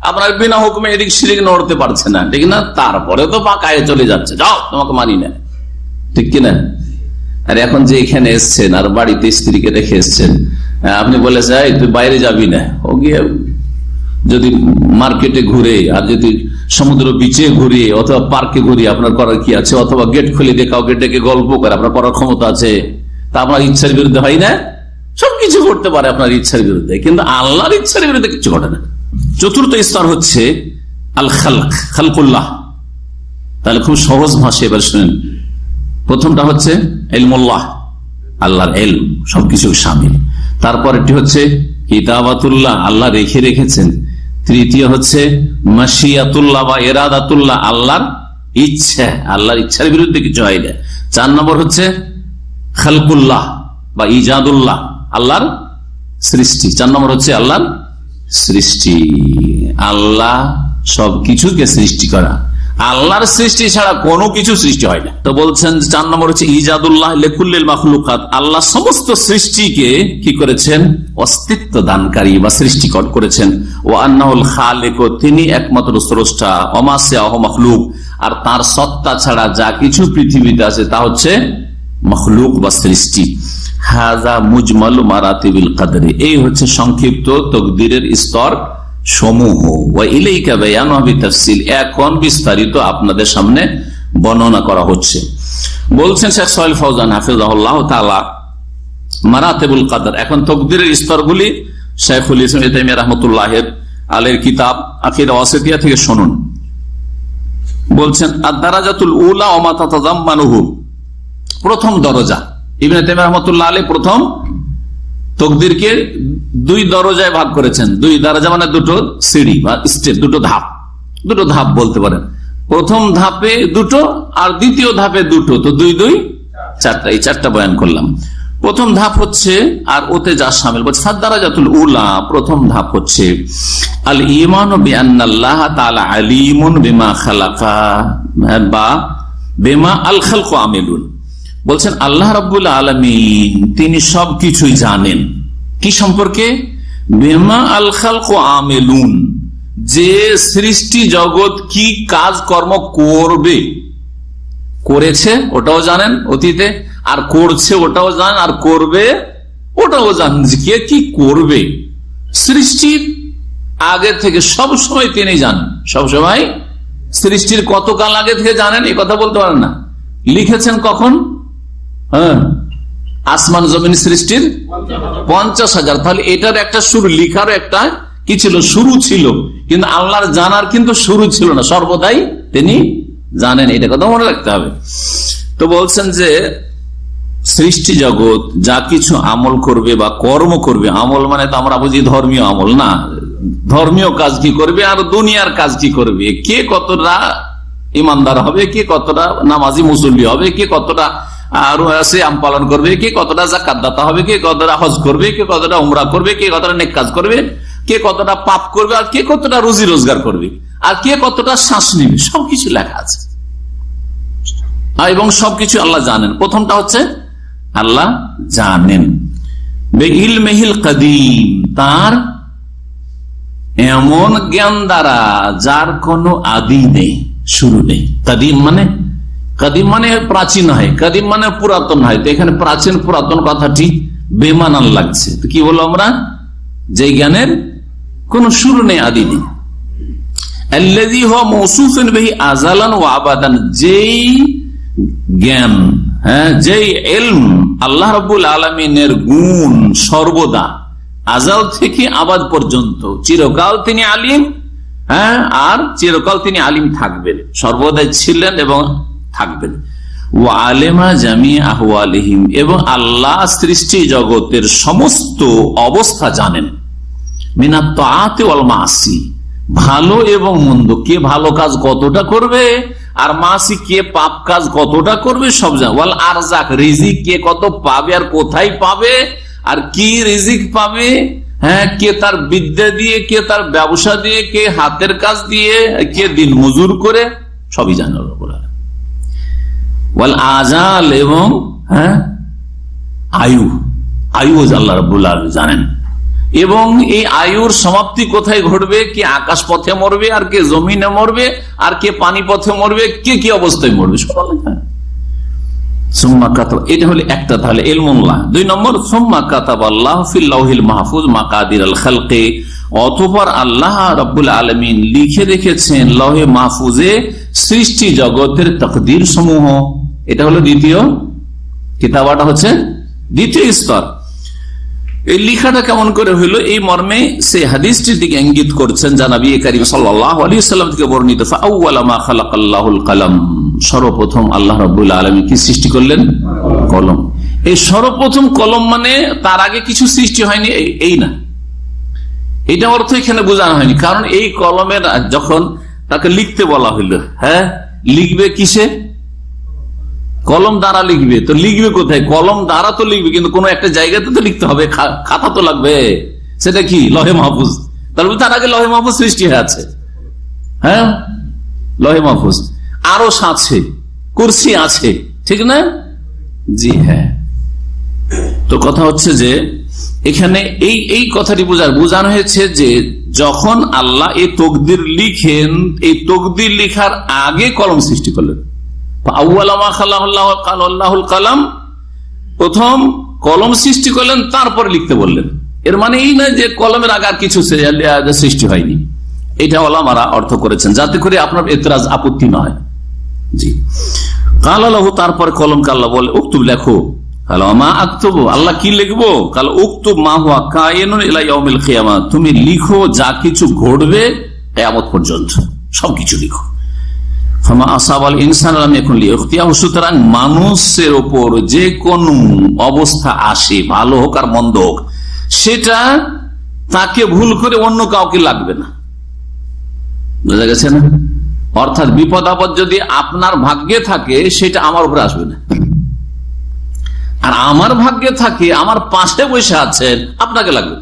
আপনার বিনা হুকুমে এদিক সেদিক নড়তে পারছে না, ঠিক না? তারপরে তো পাকায় চলে যাচ্ছে, যাও তোমাকে মানি না, ঠিক কিনা? আর এখন যে এখানে এসছেন আর বাড়িতে স্ত্রীকে রেখে এসছেন, আপনি বলে যাই তুই বাইরে যাবি না, ও গিয়ে যদি মার্কেটে ঘুরে, আর যদি সমুদ্র বিচে ঘুরে অথবা পার্কে ঘুরে, আপনার করার কি আছে? অথবা গেট খুলে দেখাও, গেটে গল্প করে, আপনার করার ক্ষমতা আছে? তা আপনার ইচ্ছার বিরুদ্ধে হয় না? সবকিছু করতে পারে আপনার ইচ্ছার বিরুদ্ধে, কিন্তু আল্লাহর ইচ্ছার বিরুদ্ধে কিছু ঘটে না। চতুর্থ স্তর হচ্ছে আল খালক, খালকুল্লাহ। তাহলে খুব সহজ ভাষায় এবার শুনেন। প্রথমটা হচ্ছে ইলমুল্লাহ, আল্লাহর ইলম সবকিছু শামিল। তারপর এটি হচ্ছে কিতাবাতুল্লাহ, আল্লাহ রেখে রেখেছেন। তৃতীয় হচ্ছে মাশিয়াতুল্লাহ বা ইরাদাতুল্লাহ, আল্লাহর ইচ্ছা, আল্লাহর ইচ্ছার বিরুদ্ধে কিছু হয় না। 4 নম্বর হচ্ছে খালকুল্লাহ বা ইজাদুল্লাহ, আল্লাহর সৃষ্টি। 4 নম্বর হচ্ছে আল্লাহর সৃষ্টি, আল্লাহ সবকিছুকে সৃষ্টি করা, আল্লাহর সৃষ্টি ছাড়া কোনো কিছু সৃষ্টি হয় না। তো বলছেন 4 নম্বর হচ্ছে ইজাদুল্লাহ লিকুল্লিল মাখলুকাত, আল্লাহ সমস্ত সৃষ্টিকে কি করেছেন, অস্তিত্ব দানকারী বা সৃষ্টিকর করেছেন। ওয়া আন্নাহুল খালিক, তিনি একমাত্র স্রষ্টা। ওমা সিওয়াহু মাখলুক, আর তার সত্তা ছাড়া যা কিছু পৃথিবীতে আছে তা হচ্ছে মাখলুক বা সৃষ্টি। হাযা মুজমাল মারাতিবিল কদর, এই হচ্ছে সংক্ষিপ্ত তকদিরের স্তর সমূহ। ওয়া ইলাইকা বায়ানু বিতাফসিল, এখন বিস্তারিত আপনাদের সামনে বর্ণনা করা হচ্ছে। বলছেন শেখ সালেহ ফাওজান হাফিজাহুল্লাহ তাআলা মারাতিবুল কদর, এখন তকদিরের স্তরগুলি শাইখুল ইসলাম ইবনে তাইমিয়া রাহমাতুল্লাহ আলাইহির কিতাব আকীদা ওয়াসিতিয়া থেকে শুনুন। বলছেন আদ-দারাজাতুল উলা ওয়া মা তাতাযাম্মানুহু, প্রথম দরজা। ইবনে তাইমিয়া রাহমাতুল্লাহ আলাইহি প্রথম তকদিরকে 2 দরজায় ভাগ করেছেন। 2 দরজা মানে 2টো সিঁড়ি বা স্টেপ, 2টো ধাপ, 2টো ধাপ বলতে পারেন। প্রথম ধাপে 2টো আর দ্বিতীয় ধাপে 2টো, তো 2 2 4টা, এই 4টা বয়ান করলাম। প্রথম ধাপ হচ্ছে, আর ওতে যা শামিল, বলছে সাদ-দারাজাতুল উলা, প্রথম ধাপ হচ্ছে আল ঈমানু বিআন্নাল্লাহ তাআলা আলিমুন বিমা খালাকা বা বিমা আল খালকু আমিলুন। বলছেন আল্লাহ রাব্বুল আলামিন তিনি সবকিছুই জানেন। কি সম্পর্কে? বিমা আল খালকু আমিলুন, যে সৃষ্টি জগৎ কি কাজ কর্ম করবে, করেছে ওটাও জানেন অতীতে, আর করছে ওটাও জানেন, আর করবে ওটাও জানেন যে কে কি করবে। সৃষ্টির আগে থেকে সব সময় তিনি জানেন, সব সময় সৃষ্টির কতকাল আগে থেকে জানেন এই কথা বলতে পারেন না। লিখেছেন কখন? আসমান জমিন সৃষ্টির 50,000। তাহলে এটার একটা শুরু, লিখার একটা কি ছিল, শুরু ছিল, কিন্তু আল্লাহর জানার কিন্তু শুরু ছিল না, সর্বদাই তিনি জানেন, এটা কথা মনে রাখতে হবে। তো বলছেন যে সৃষ্টি জগৎ যা কিছু আমল করবে বা কর্ম করবে, আমল মানে তো আমরা বুঝি ধর্মীয় আমল না, ধর্মীয় কাজ কি করবে আর দুনিয়ার কাজ কি করবে, কে কতটা ইমানদার হবে, কে কতটা নামাজি মুসল্লি হবে, কে কতটা সিয়াম পালন করবে, কে কতটা যাকাত দাতা হবে, কে কতটা হজ করবে, কে কতটা উমরা করবে, কে কতটা নেক কাজ করবে, কে কতটা পাপ করবে, আর কে কতটা রুজি রোজগার করবে, আর কে কতটা শ্বাস নেবে, সবকিছু লেখা আছে এবং সবকিছু আল্লাহ জানেন। প্রথমটা হচ্ছে আল্লাহ জানেন বিইলমিহিল কাদিম, তার এমন জ্ঞান দ্বারা যার কোনো আদি নেই, শুরু নেই। কাদিম মানে প্রাচীন হয়, কাদিম মানে পুরাতন হয়। তো এখানে প্রাচীন পুরাতন কথাটি বেমানান লাগছে। তো কি বলবো আমরা? যে জ্ঞানের কোন শুরু নেই, আদি নেই। আল্লাযী হুয়া মাওসুফুন বিহি আযালান ওয়া আবাদান, যেই জ্ঞান, যেই ইলম আল্লাহ রাব্বুল আলামিনের গুণ সর্বদা, আযাল থেকে আবাদ পর্যন্ত, চিরকাল তিনি আলিম, আর চিরকাল তিনি আলিম থাকবেন, সর্বদাই ছিলেন এবং থাকবেন। ওয়া আলেমা জামি আহওয়ালিহিম, এবং আল্লাহ সৃষ্টি জগতের সমস্ত অবস্থা জানেন। মিনাত তাআতি ওয়াল মাসি, ভালো এবং মন্দ, কে ভালো কাজ কতটা করবে, আর মাসি কে পাপ কাজ কতটা করবে, সব জানেন। ওয়াল আরজাক, রিজিক কে কত পাবে আর কোথায় পাবে, আর কি রিজিক পাবে, কে তার বিদ্যা দিয়ে, কে তার ব্যবসা দিয়ে, কে হাতের কাজ দিয়ে, কে দিন মজুর করে, সবই জানেন। ওয়াল আজাল, এবং আয়ু আল্লাহ রাব্বুল আলামিন জানেন। এবং এই আয়ুর সমাপ্তি কোথায় ঘটবে, কে আকাশ পথে মরবে, আর কে জমিনে মরবে, আর কে পানি পথে মরবে, কে কি অবস্থায় মরবে, সব সুম্মা কাতাব। এটা হলো একটা, তাহলে ইলমুল্লাহ। 2 নম্বর সুম্মা কাতাবাল্লাহু ফিল লাওহিল মাহফুজ মাকাদিরাল খালকি, অতঃপর আল্লাহ রাব্বুল আলামিন লিখে রেখেছেন লৌহে মাহফুজে সৃষ্টি জগতের তাকদীর সমূহ। এটা হলো দ্বিতীয় কিতাবাটা, হচ্ছে দ্বিতীয় স্তর। এই লিখাটা কেমন করে হইল, এই মর্মে সেই হাদিসটির দিকে ইঙ্গিত করছেন যা নবী করিম সাল্লাল্লাহু আলাইহি ওয়াসাল্লাম থেকে বর্ণিত। ফাআউয়ালা মা খালাকাল্লাহুল কলম, সর্বপ্রথম আল্লাহ রাব্বুল আলামিন কি সৃষ্টি করলেন? কলম। এই সর্বপ্রথম কলম মানে তার আগে কিছু সৃষ্টি হয়নি, এই না, এটা অর্থ এখানে বোঝানো হয়নি। কারণ এই কলমের যখন তাকে লিখতে বলা হইল, লিখবে কিসে? কলম দ্বারা লিখবে। তো লিখবে কোথায়? কলম দ্বারা তো লিখবে, কিন্তু কোন একটা জায়গাতে তো লিখতে হবে, খাতা তো লাগবে। সেটা কি? লহে মাহফুজ। তাহলে তার আগে লহে মাহফুজ সৃষ্টি হয়ে আছে। হ্যাঁ, লহে মাহফুজ, আরশ আছে, কুরসি আছে, ঠিক না? জি হ্যাঁ। তো কথা হচ্ছে যে এখানে এই কথাটি বোঝানো হয়েছে যে যখন আল্লাহ এই তকদির লিখেন, এই তকদির লিখার আগে কলম সৃষ্টি করলেন। কালাম, প্রথম কলম সৃষ্টি করলেন, তারপরে লিখতে বললেন। এর মানে এই নয় যে কলমের আগে আর কিছু সৃষ্টি হয়নি। এটা ওলামারা অর্থ করেছেন যাতে করে আপনার এতরাজ, আপত্তি না হয়। জি, কাল আল্লাহ, তারপরে কলমকে আল্লাহ বলে উক্তুব, লেখো। মা আক্তব, আল্লাহ কি লিখবো? কাল উক্তুব মা হুয়া কায়িনুন ইলা ইয়াউমিল কিয়ামা, তুমি লিখো যা কিছু ঘটবে কিয়ামত পর্যন্ত, সবকিছু লিখো। ফামা আসাবাল ইনসান লাম ইয়াকুন লিয়াখতিয়াহু, সুতরাং মানুষের উপর যে কোন অবস্থা আসে, ভালো হোক আর মন্দ হোক, সেটা তাকে ভুল করে অন্য কাউকে লাগবে না। বুঝা গেছে না? অর্থাৎ বিপদ আপদ যদি আপনার ভাগ্যে থাকে, সেটা আমার উপরে আসবে না। আর আমার ভাগ্যে থাকে, আমার পাশে বসে আছেন, আপনাকে লাগবে।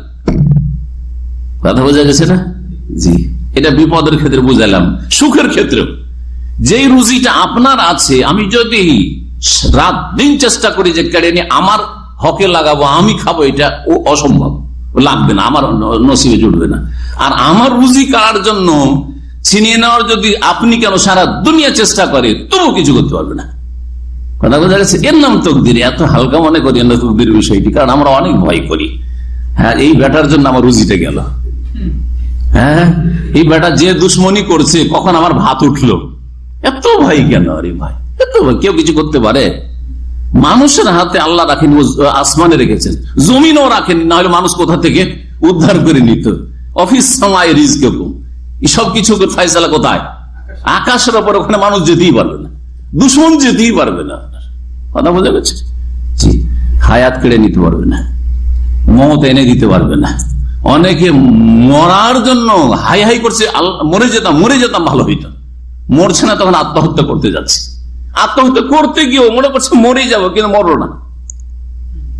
কথা বোঝা গেছে না? জি, এটা বিপদের ক্ষেত্রে বুঝালাম। সুখের ক্ষেত্রেও যেই রুজিটা আপনার আছে, আমি যদি রাত দিন চেষ্টা করি যে কেড়ে নিয়ে আমার হকে লাগাবো, আমি খাবো, এটা ও অসম্ভব, লাগবে না, আমার নসিবে জুটবে না। আর আমার রুজি কাড়ার জন্য ছিনিয়ে নেওয়ার যদি আপনি কেন সারা দুনিয়া চেষ্টা করে, তবুও কিছু করতে পারবে না। কথা বোঝা গেছে? এর নাম তকদির। এত হালকা মনে করি না তকদির বিষয়টি, কারণ আমরা অনেক ভয় করি। হ্যাঁ, এই বেটার জন্য আমার রুজিটা গেল। হ্যাঁ, এই বেটা যে দুশ্মনী করছে, কখন আমার ভাত উঠলো, এত ভয় কেন? আরে ভাই, এত ভয়। কেউ কিছু করতে পারে? মানুষের হাতে আল্লাহ রাখেন, আসমানে রেখেছেন, জমিনও রাখেন, না হলে মানুষ কোথা থেকে উদ্ধার করে নিত। অফিস সময় রিজকে সবকিছু ফাইসালা কোথায়? আকাশের ওপর। ওখানে মানুষ যেতেই পারবে না, দুশ্মন যেতেই পারবে না। কথা বোঝা গেছে? জি, হায়াত কেড়ে নিতে পারবে না, মত এনে দিতে পারবে না। অনেকে মরার জন্য হাই হাই করছে, মরে যেতাম ভালো হইত, মরছে না, তখন আত্মহত্যা করতে যাচ্ছে। আত্মহত্যা করতে গিয়েও মনে করছে মরে যাবো, কিন্তু মরলো না।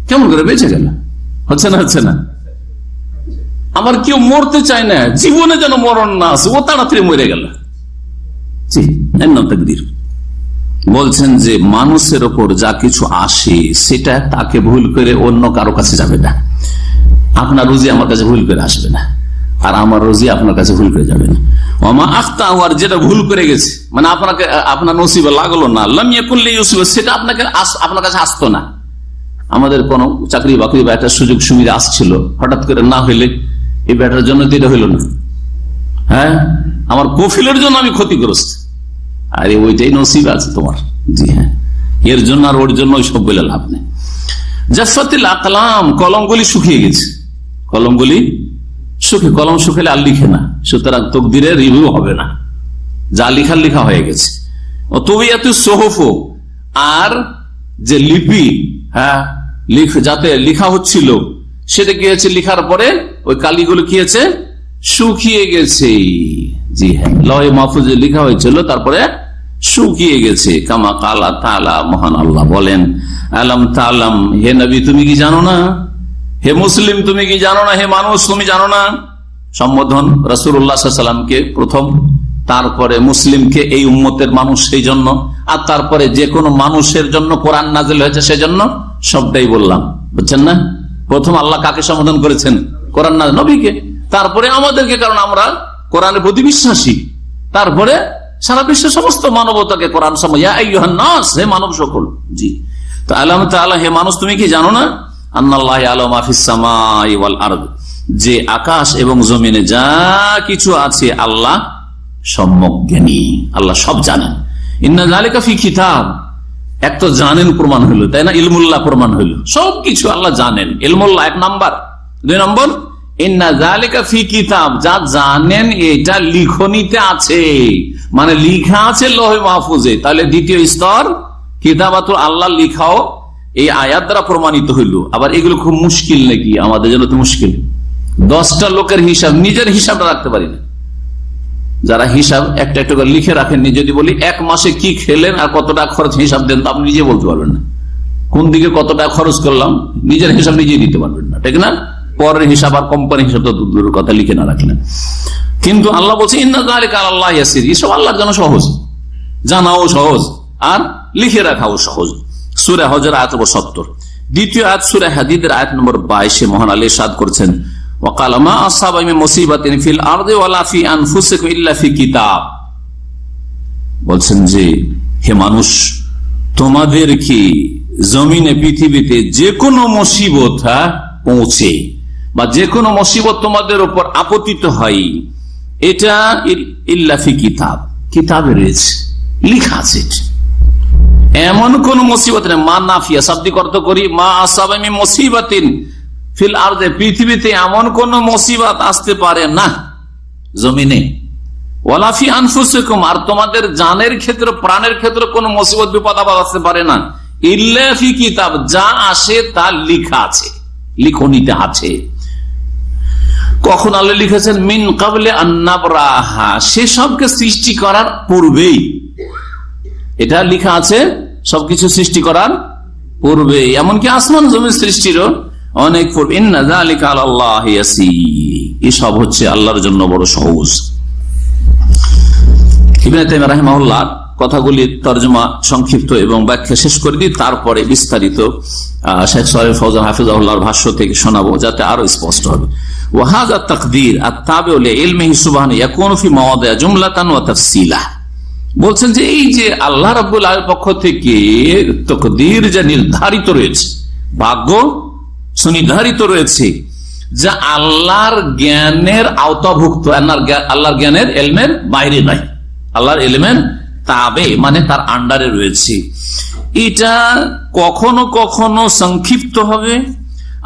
কেমন করে বেঁচে গেল? হচ্ছে না? আমার কেউ মরতে চায় না, জীবনে যেন মরণ না আসে, ও তাড়াতাড়ি মরে গেল। জি, তাকদীর। বলছেন যে মানুষের ওপর যা কিছু আসে, সেটা তাকে ভুল করে অন্য কারো কাছে যাবে না। আপনার রুজি আমার কাছে ভুল করে আসবে না, আর আমার রুজি আপনার কাছে ভুল করে যাবে না। ওমা আখতাহু, আর যেটা ভুল করে গেছে, মানে আপনার নসিবে লাগলো না, লাম ইয়াকুন লিইউসিব, সেটা আপনার কাছে আসতো না। আমাদের কোন চাকরি বাকরি বা একটা সুযোগ সুবিধা আসছিল, হঠাৎ করে না হইলে এই ব্যাটার জন্য তো এটা হইল না। হ্যাঁ, আমার কফিলের জন্য আমি ক্ষতিগ্রস্ত, আরে ওইটাই নসিব আছে তোমার। জি হ্যাঁ, এর জন্য আর ওর জন্য সব বলে লাভ নেই। জাফাতিল আকলাম, কলমগুলি শুকিয়ে গেছে। কলমগুলি কলম শুকালে আর লিখে না, সুতরাং তকদিরের রিভিউ হবে না, যা লেখা হয়ে গেছে। তবিয়াতু সুহুফ, আর যে লিপি, হ্যাঁ, যাতে লেখা হচ্ছিল, সেটা কি হয়েছে? লেখার পরে ওই কালিগুলো কি হয়েছে? শুকিয়ে গেছে। জি হ্যাঁ, লহে মাহফুজে লেখা হয়েছিল, তারপরে শুকিয়ে গেছে। কামা কালা তাআলা, মহান আল্লাহ বলেন, আলাম তাআলাম, হে নবী তুমি কি জানো না? হে মুসলিম তুমি কি জানো না? হে মানুষ তুমি জানো না? সম্বোধন রাসূলুল্লাহ সাল্লাল্লাহু আলাইহি ওয়াসাল্লামকে প্রথম, তারপরে মুসলিমকে, এই উম্মতের মানুষ সেই জন্য, আর তারপরে যে কোনো মানুষের জন্য কোরআন নাযিল হয়েছে সেজন্য, সবটাই বললাম। বুঝছেন না? প্রথম আল্লাহ কাকে সম্বোধন করেছেন? কোরআন নাযিল, নবীকে। তারপরে আমাদেরকে, কারণ আমরা কোরআনের প্রতি বিশ্বাসী। তারপরে সারা বিশ্বের সমস্ত মানবতাকে কোরআন সম্বোধন, ইয়া আইয়ুহান নাস, হে মানব সকল। জি, তো আল্লাহ তাআলা, হে মানুষ তুমি কি জানো না? আন্নাল্লাহু ইয়ালামু মা ফিস সামাই ওয়াল আরদ, যে আকাশ এবং জমিনে যা কিছু আছে আল্লাহ সম্যক জ্ঞানী, আল্লাহ সব জানেন। ইন্না যালিকা ফি কিতাব, এক তো জানেন প্রমাণ হইল, তাই না? ইলমুল্লাহ প্রমাণ হইল, সবকিছু আল্লাহ জানেন। ইলমুল্লাহ এক নাম্বার। দুই নম্বর, ইন্না যালিকা ফি কিতাব, যা জানেন এটা লিখনিতে আছে, মানে লিখা আছে লৌহে মাহফুজে। তাহলে দ্বিতীয় স্তর কিতাবাতুল আল্লাহ লিখাও এই আয়াত দ্বারা প্রমাণিত হইল। আবার এগুলো খুব মুশকিল নাকি? আমাদের জন্য তো মুশকিল। 10টা লোকের হিসাব, নিজের হিসাবটা রাখতে পারি না। যারা হিসাব একটা একটা করে লিখে রাখেননি, যদি বলি এক মাসে কি খেলেন আর কত টাকা খরচ হিসাব দেন, তো আপনি নিজে বলতে পারবেন না কোন দিকে কত টাকা খরচ করলাম, নিজের হিসাব নিজেই দিতে পারবেন না, ঠিক না? পরের হিসাব আর কোম্পানির হিসাব তো দূরের কথা লিখে না রাখলেন। কিন্তু আল্লাহ বলছে ইন্না যালিকা আলাল্লাহি ইয়াসির, এসব আল্লাহর জন্য সহজ, জানাও সহজ আর লিখে রাখাও সহজ। সূরা হজর আয়াত নম্বর 70। দ্বিতীয় আয়াত সূরা হাদীদের আয়াত নম্বর 22 মহান আল্লাহ ইরশাদ করেছেন ওয়াকাল মা আসাবা মিন মুসিবাতিন ফিল আরদি ওয়ালা ফি আনফুসিকুম ইল্লা ফি কিতাব। বলছেন যে হে মানুষ, তোমাদের কি জমিনে পৃথিবীতে যে কোনো মুসিবত পৌঁছে বা যে কোনো মুসিবত তোমাদের উপর আপতিত হয়, এটা ইল্লা ফি কিতাব, কিতাবে রয়েছে, লেখা আছে। এমন কোন মুসিবত নেই, মা নাফিয়া শাব্দিক অর্থ করি, মা আসাবা মিন মুসিবাতিন ফিল আরদে, পৃথিবীতে এমন কোন মুসিবত আসতে পারে না জমিনে, ওয়ালা ফি আনফুসিকুম, আর তোমাদের জানের ক্ষেত্রে প্রাণের ক্ষেত্রে কোন মুসিবত বিপদ আপদ আসতে পারে না, ইল্লা ফি কিতাব, যা আসে তা লেখা আছে, লিখনিতে আছে। কখন আল্লাহ লিখেছেন? মিন কাবলে আন নাবরাহা, সেসবকে সৃষ্টি করার পূর্বেই এটা লেখা আছে, সবকিছু সৃষ্টি করার পূর্বে, এমনকি আসমান জমির সৃষ্টিরও অনেক পূর্বে। ইন্না যালিকা আলাল্লাহি ইয়াসির, এসব হচ্ছে আল্লাহর জন্য বড় সহজ। ইবনে তাইমিয়া রাহিমাহুল্লাহ কথাগুলি তরজমা সংক্ষিপ্ত এবং ব্যাখ্যা শেষ করে দিই, তারপরে বিস্তারিত শেখ সালেহ ফৌজান হাফিজাহুল্লাহর ভাষ্য থেকে শোনাবো, যাতে আরো স্পষ্ট হবে। ওয়াহাযা তাকদীর আত-তাবিউ লিইলমিহি সুবহানাহু ইয়াকুনু ফি মাওয়াদি'a জুমলাতান ওয়া তাফসীলা। বলছেন যে এই যে আল্লাহ রাব্বুল আলামিনের পক্ষ থেকে তাকদীর যা নির্ধারিত রয়েছে, ভাগ্য সুনির্ধারিত রয়েছে, যা আল্লাহর জ্ঞানের আওতাভুক্ত, আল্লাহর জ্ঞানের এলমের বাইরে নাই, আল্লাহর এলমের তাবে মানে তার আন্ডারে রয়েছে। এটা কখনো কখনো সংক্ষিপ্ত হবে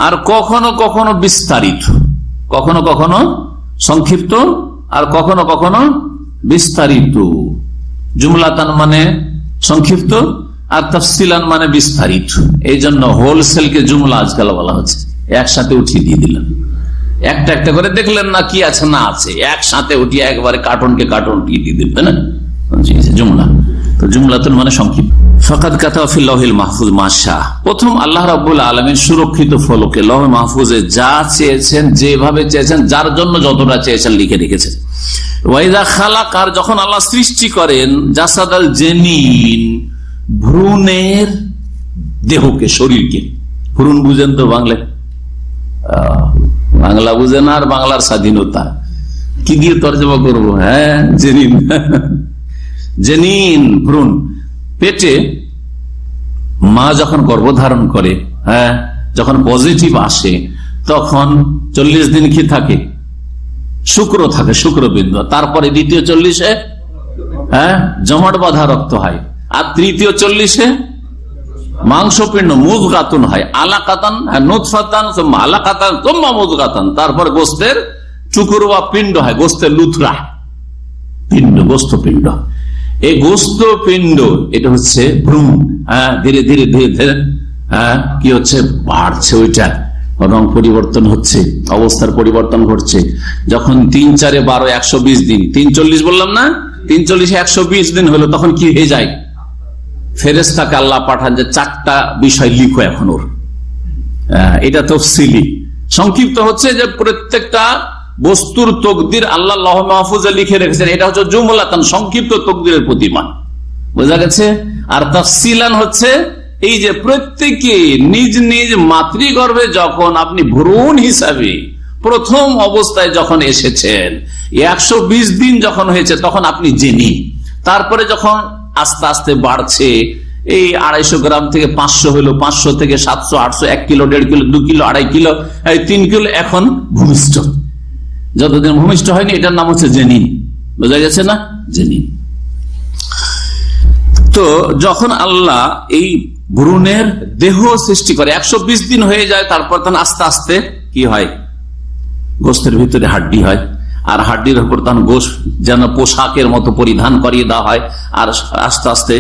আর কখনো কখনো বিস্তারিত, কখনো কখনো সংক্ষিপ্ত আর কখনো কখনো বিস্তারিত। জুমলাতান মানে সংক্ষিপ্ত আর তাফসিলান মানে বিস্তারিত। এই জন্য হোলসেলকে জুমলা আজকাল বলা হচ্ছে, একসাথে উঠিয়ে দিয়ে দিলাম, একটা একটা করে দেখলেন না কি আছে না আছে, একসাথে উঠিয়ে একবারে কার্টুনকে কার্টুন উঠিয়ে দিয়ে দিবে না, জুমলা। তো জুমলাতুন মানে সংক্ষিপ্ত। ফাকাদ কাতাবা ফিল লাওহিল মাহফুজ মা শাআ, প্রথম আল্লাহ রাব্বুল আলামিন সুরক্ষিত ফলকে লাওহে মাহফুজে যা চেয়েছেন, যেভাবে চেয়েছেন, যার জন্য যতটা চেয়েছেন লিখে রেখেছেন। ওয়াইদা খালাক, আর যখন আল্লাহ সৃষ্টি করেন, জাসাদাল জেনিন, ভ্রূণের দেহকে, শরীরকে। ভ্রূণ বুঝেন তো বাংলায়? বাংলা বুঝেন আর বাংলার স্বাধীনতা কি দিয়ে তর্জমা করবো? হ্যাঁ, জেনিন, জেনিন ভ্রূণ। পেটে মা যখন গর্ভধারণ করে, হ্যাঁ, যখন পজিটিভ আসে তখন 40 দিন কি থাকে? শুক্র থাকে, শুক্রবিন্দু। তারপরে দ্বিতীয় 40-এ জমাট বাঁধা রক্ত হয়, আর তৃতীয় 40-এ মাংসপিণ্ড মুযগাতুন হয়, আলাকাতান নুতফাতান সুম্মা আলাকাতান সুম্মা মুযগাতান, তারপর গোস্তের চুকুর বা পিণ্ড হয়, গোস্তের লুথরা পিণ্ড, গোস্ত পিণ্ড। এই গোস্ত পিণ্ড এটা হচ্ছে ভ্রূণ। ধীরে ধীরে ধীরে ধীরে কি হচ্ছে? বাড়ছে, ওইটা রং পরিবর্তন হচ্ছে, অবস্থার পরিবর্তন ঘটছে। যখন 3 4 12 120 দিন, 340 বললাম না, 340 120 দিন হলো, তখন কি হয়ে যায়? ফেরেশতাকে আল্লাহ পাঠান যে 4টা বিষয় লিখো এখন ওর। এটা তফসিলি। সংক্ষিপ্ত হচ্ছে যে প্রত্যেকটা বস্তুর তকদির আল্লাহ লাওহে মাহফুজে লিখে রেখেছেন, এটা হচ্ছে জুমলাতান, সংক্ষিপ্ত তকদিরের প্রতিমান। বোঝা গেছে? আর তাফসিলান হচ্ছে এই যে প্রত্যেকে নিজ নিজ মাতৃগর্ভে যখন আপনি ভ্রূণ হিসাবে প্রথম অবস্থায় যখন এসেছেন, 120 দিন যখন হয়েছে তখন আপনি জেনে, তারপরে যখন আস্তে আস্তে বাড়ছে, এই 250 গ্রাম থেকে 500 হলো, 500 থেকে 700 800, 1 kilo 1.5 kilo 2 kilo 2.5 kilo 3 kilo, এখন ভূমিষ্ঠ। যতদিন ভূমিষ্ঠ হয়নি এটার নাম হচ্ছে জেনিন। বোঝা গেছে না? জেনিন। তো যখন আল্লাহ এই ভ্রূণের দেহ সৃষ্টি করে, 120 দিন হয়ে যায়, তারপর তখন আস্তে আস্তে কি হয়? গোস্তের ভিতরে হাড্ডি হয়, আর হাড্ডির উপর তখন গোস্ত যেন পোশাকের মতো পরিধান করিয়ে দেওয়া হয়, আর আস্তে আস্তে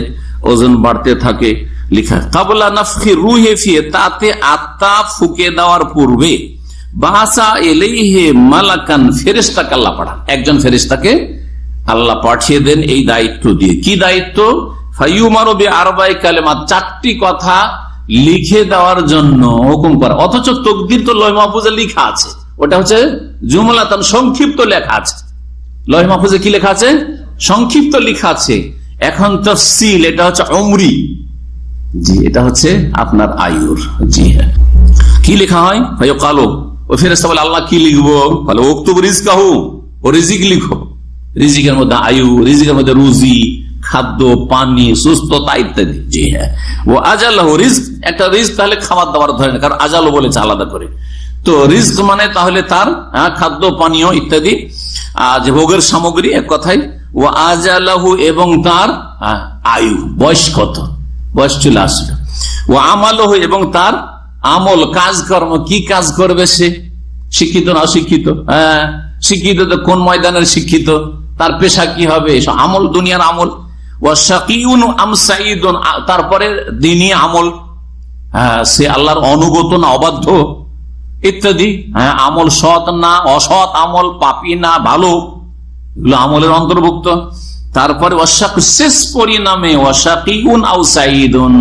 ওজন বাড়তে থাকে। লিখা কাবলা নাফখি রূহি ফিহি, তাতে আত্মা ফুঁকে দেওয়ার পূর্বে, বাসা ইলাইহি মালাকান, ফেরেশতাকে আল্লাহ পাঠান, একজন ফেরেশতাকে আল্লাহ পাঠিয়ে দেন এই দায়িত্ব দিয়ে। কি দায়িত্ব? ফাইয়ুমারু বিআরবা'i কালিমাত, 4টি কথা লিখে দেওয়ার জন্য হুকুম করা। অথচ তাকদীর তো লৌহ মাহফুজে লেখা আছে, ওটা হচ্ছে জুমলাতান, সংক্ষিপ্ত লেখা আছে। লৌহ মাহফুজে কি লেখা আছে? সংক্ষিপ্ত লেখা আছে। এখন তাফসীল, এটা হচ্ছে উমরি, জি এটা হচ্ছে আপনার আয়ুর। জি হ্যাঁ, কি লেখা হয়? ফায়ুকালু, ও ফেরেশতা বলে আল্লাহ কি লিখবো? বলে উকতুব রিজকাহু, ও রিজিক লিখো। রিজিকের মধ্যে আয়ু, রিজিকের মধ্যে রুজি, খাদ্য, পানি, সুস্থতা ইত্যাদি। জি হ্যাঁ, ও আজালহু, রিজক একটা রিজক তাহলে খাবার দাবার ধরে না, কারণ আজালও বলেছে আলাদা করে। তো রিজক মানে তাহলে তার খাদ্য পানীয় ইত্যাদি, যে ভোগের সামগ্রী, এক কথায়। ও আজালহু, এবং তার আয়ু, বয়স কত, বয়স চলে আসলো। ও আমালহু, এবং তার আমল, কাজকর্ম, কি কাজ করবে সে, শিক্ষিত না অশিক্ষিত? হ্যাঁ, শিক্ষিত তো কোন ময়দানের শিক্ষিত, তার পেশা কি হবে, আমল, দুনিয়ার আমল। ও শাকিউন আম সাঈদুন, তারপরে দ্বীনি আমল, সে আল্লাহর অনুগত না অবাধ্য ইত্যাদি। হ্যাঁ, আমল সৎ না অসৎ আমল, পাপী না ভালো, এগুলো আমলের অন্তর্ভুক্ত। তারপরে শেষ পরিণামে ওয়াশাকিউন আও সাঈদুন,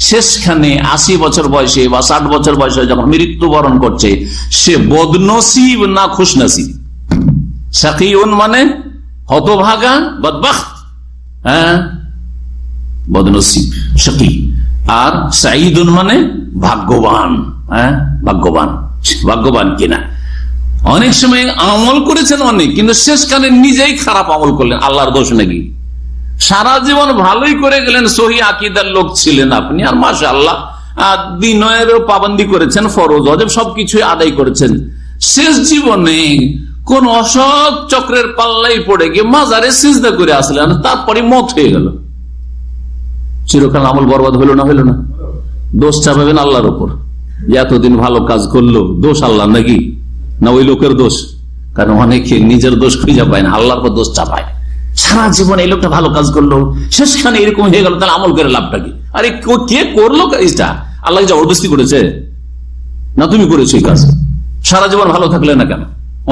শেষখানে 80 বছর বয়সে বা 60 বছর বয়সে যখন মৃত্যুবরণ করছে, সে বদনসিব না খুশনসিব। শাকিউন মানে হতভাগা, বদবখত, হ্যাঁ বদনসিব শাকি। আর সাঈদুন মানে ভাগ্যবান, হ্যাঁ ভাগ্যবান, ভাগ্যবান কিনা। অনেক সময় আমল করেছেন অনেক, কিন্তু শেষকালে নিজেই খারাপ আমল করলেন, আল্লাহর দোষ নাকি? সারা জীবন ভালোই করে গেলেন, সহি আকীদার লোক ছিলেন আপনি, আর মাশাআল্লাহ দিনেরও পাবন্দি করেছেন, ফরজ ওয়াজিব সবকিছু আদায় করেছেন। শেষ জীবনে কোন অসৎ চক্রের পাল্লাই পড়ে গিয়ে মাজারে সিজদা করে আসলেন, তারপরে মত হয়ে গেল। চিরকাল আমল বরবাদ হইল না? হইল না? দোষ চাপাবেন আল্লাহর উপর, এতদিন ভালো কাজ করলো, দোষ আল্লাহ নাকি? না ওই লোকের দোষ? কারণ অনেকে নিজের দোষ খুঁজে পায় না, আল্লাহর পর দোষ চাপায়। সারা জীবন এই লোকটা ভালো কাজ করলো, শেষখানে এরকম হয়ে গেল, তাহলে আমল করে লাভটা কি? আরে কে করলো কাজটা? আল্লাহ জবরদস্তি করেছে না তুমি করেছো এই কাজ? সারা জীবন ভালো থাকলে না কেন?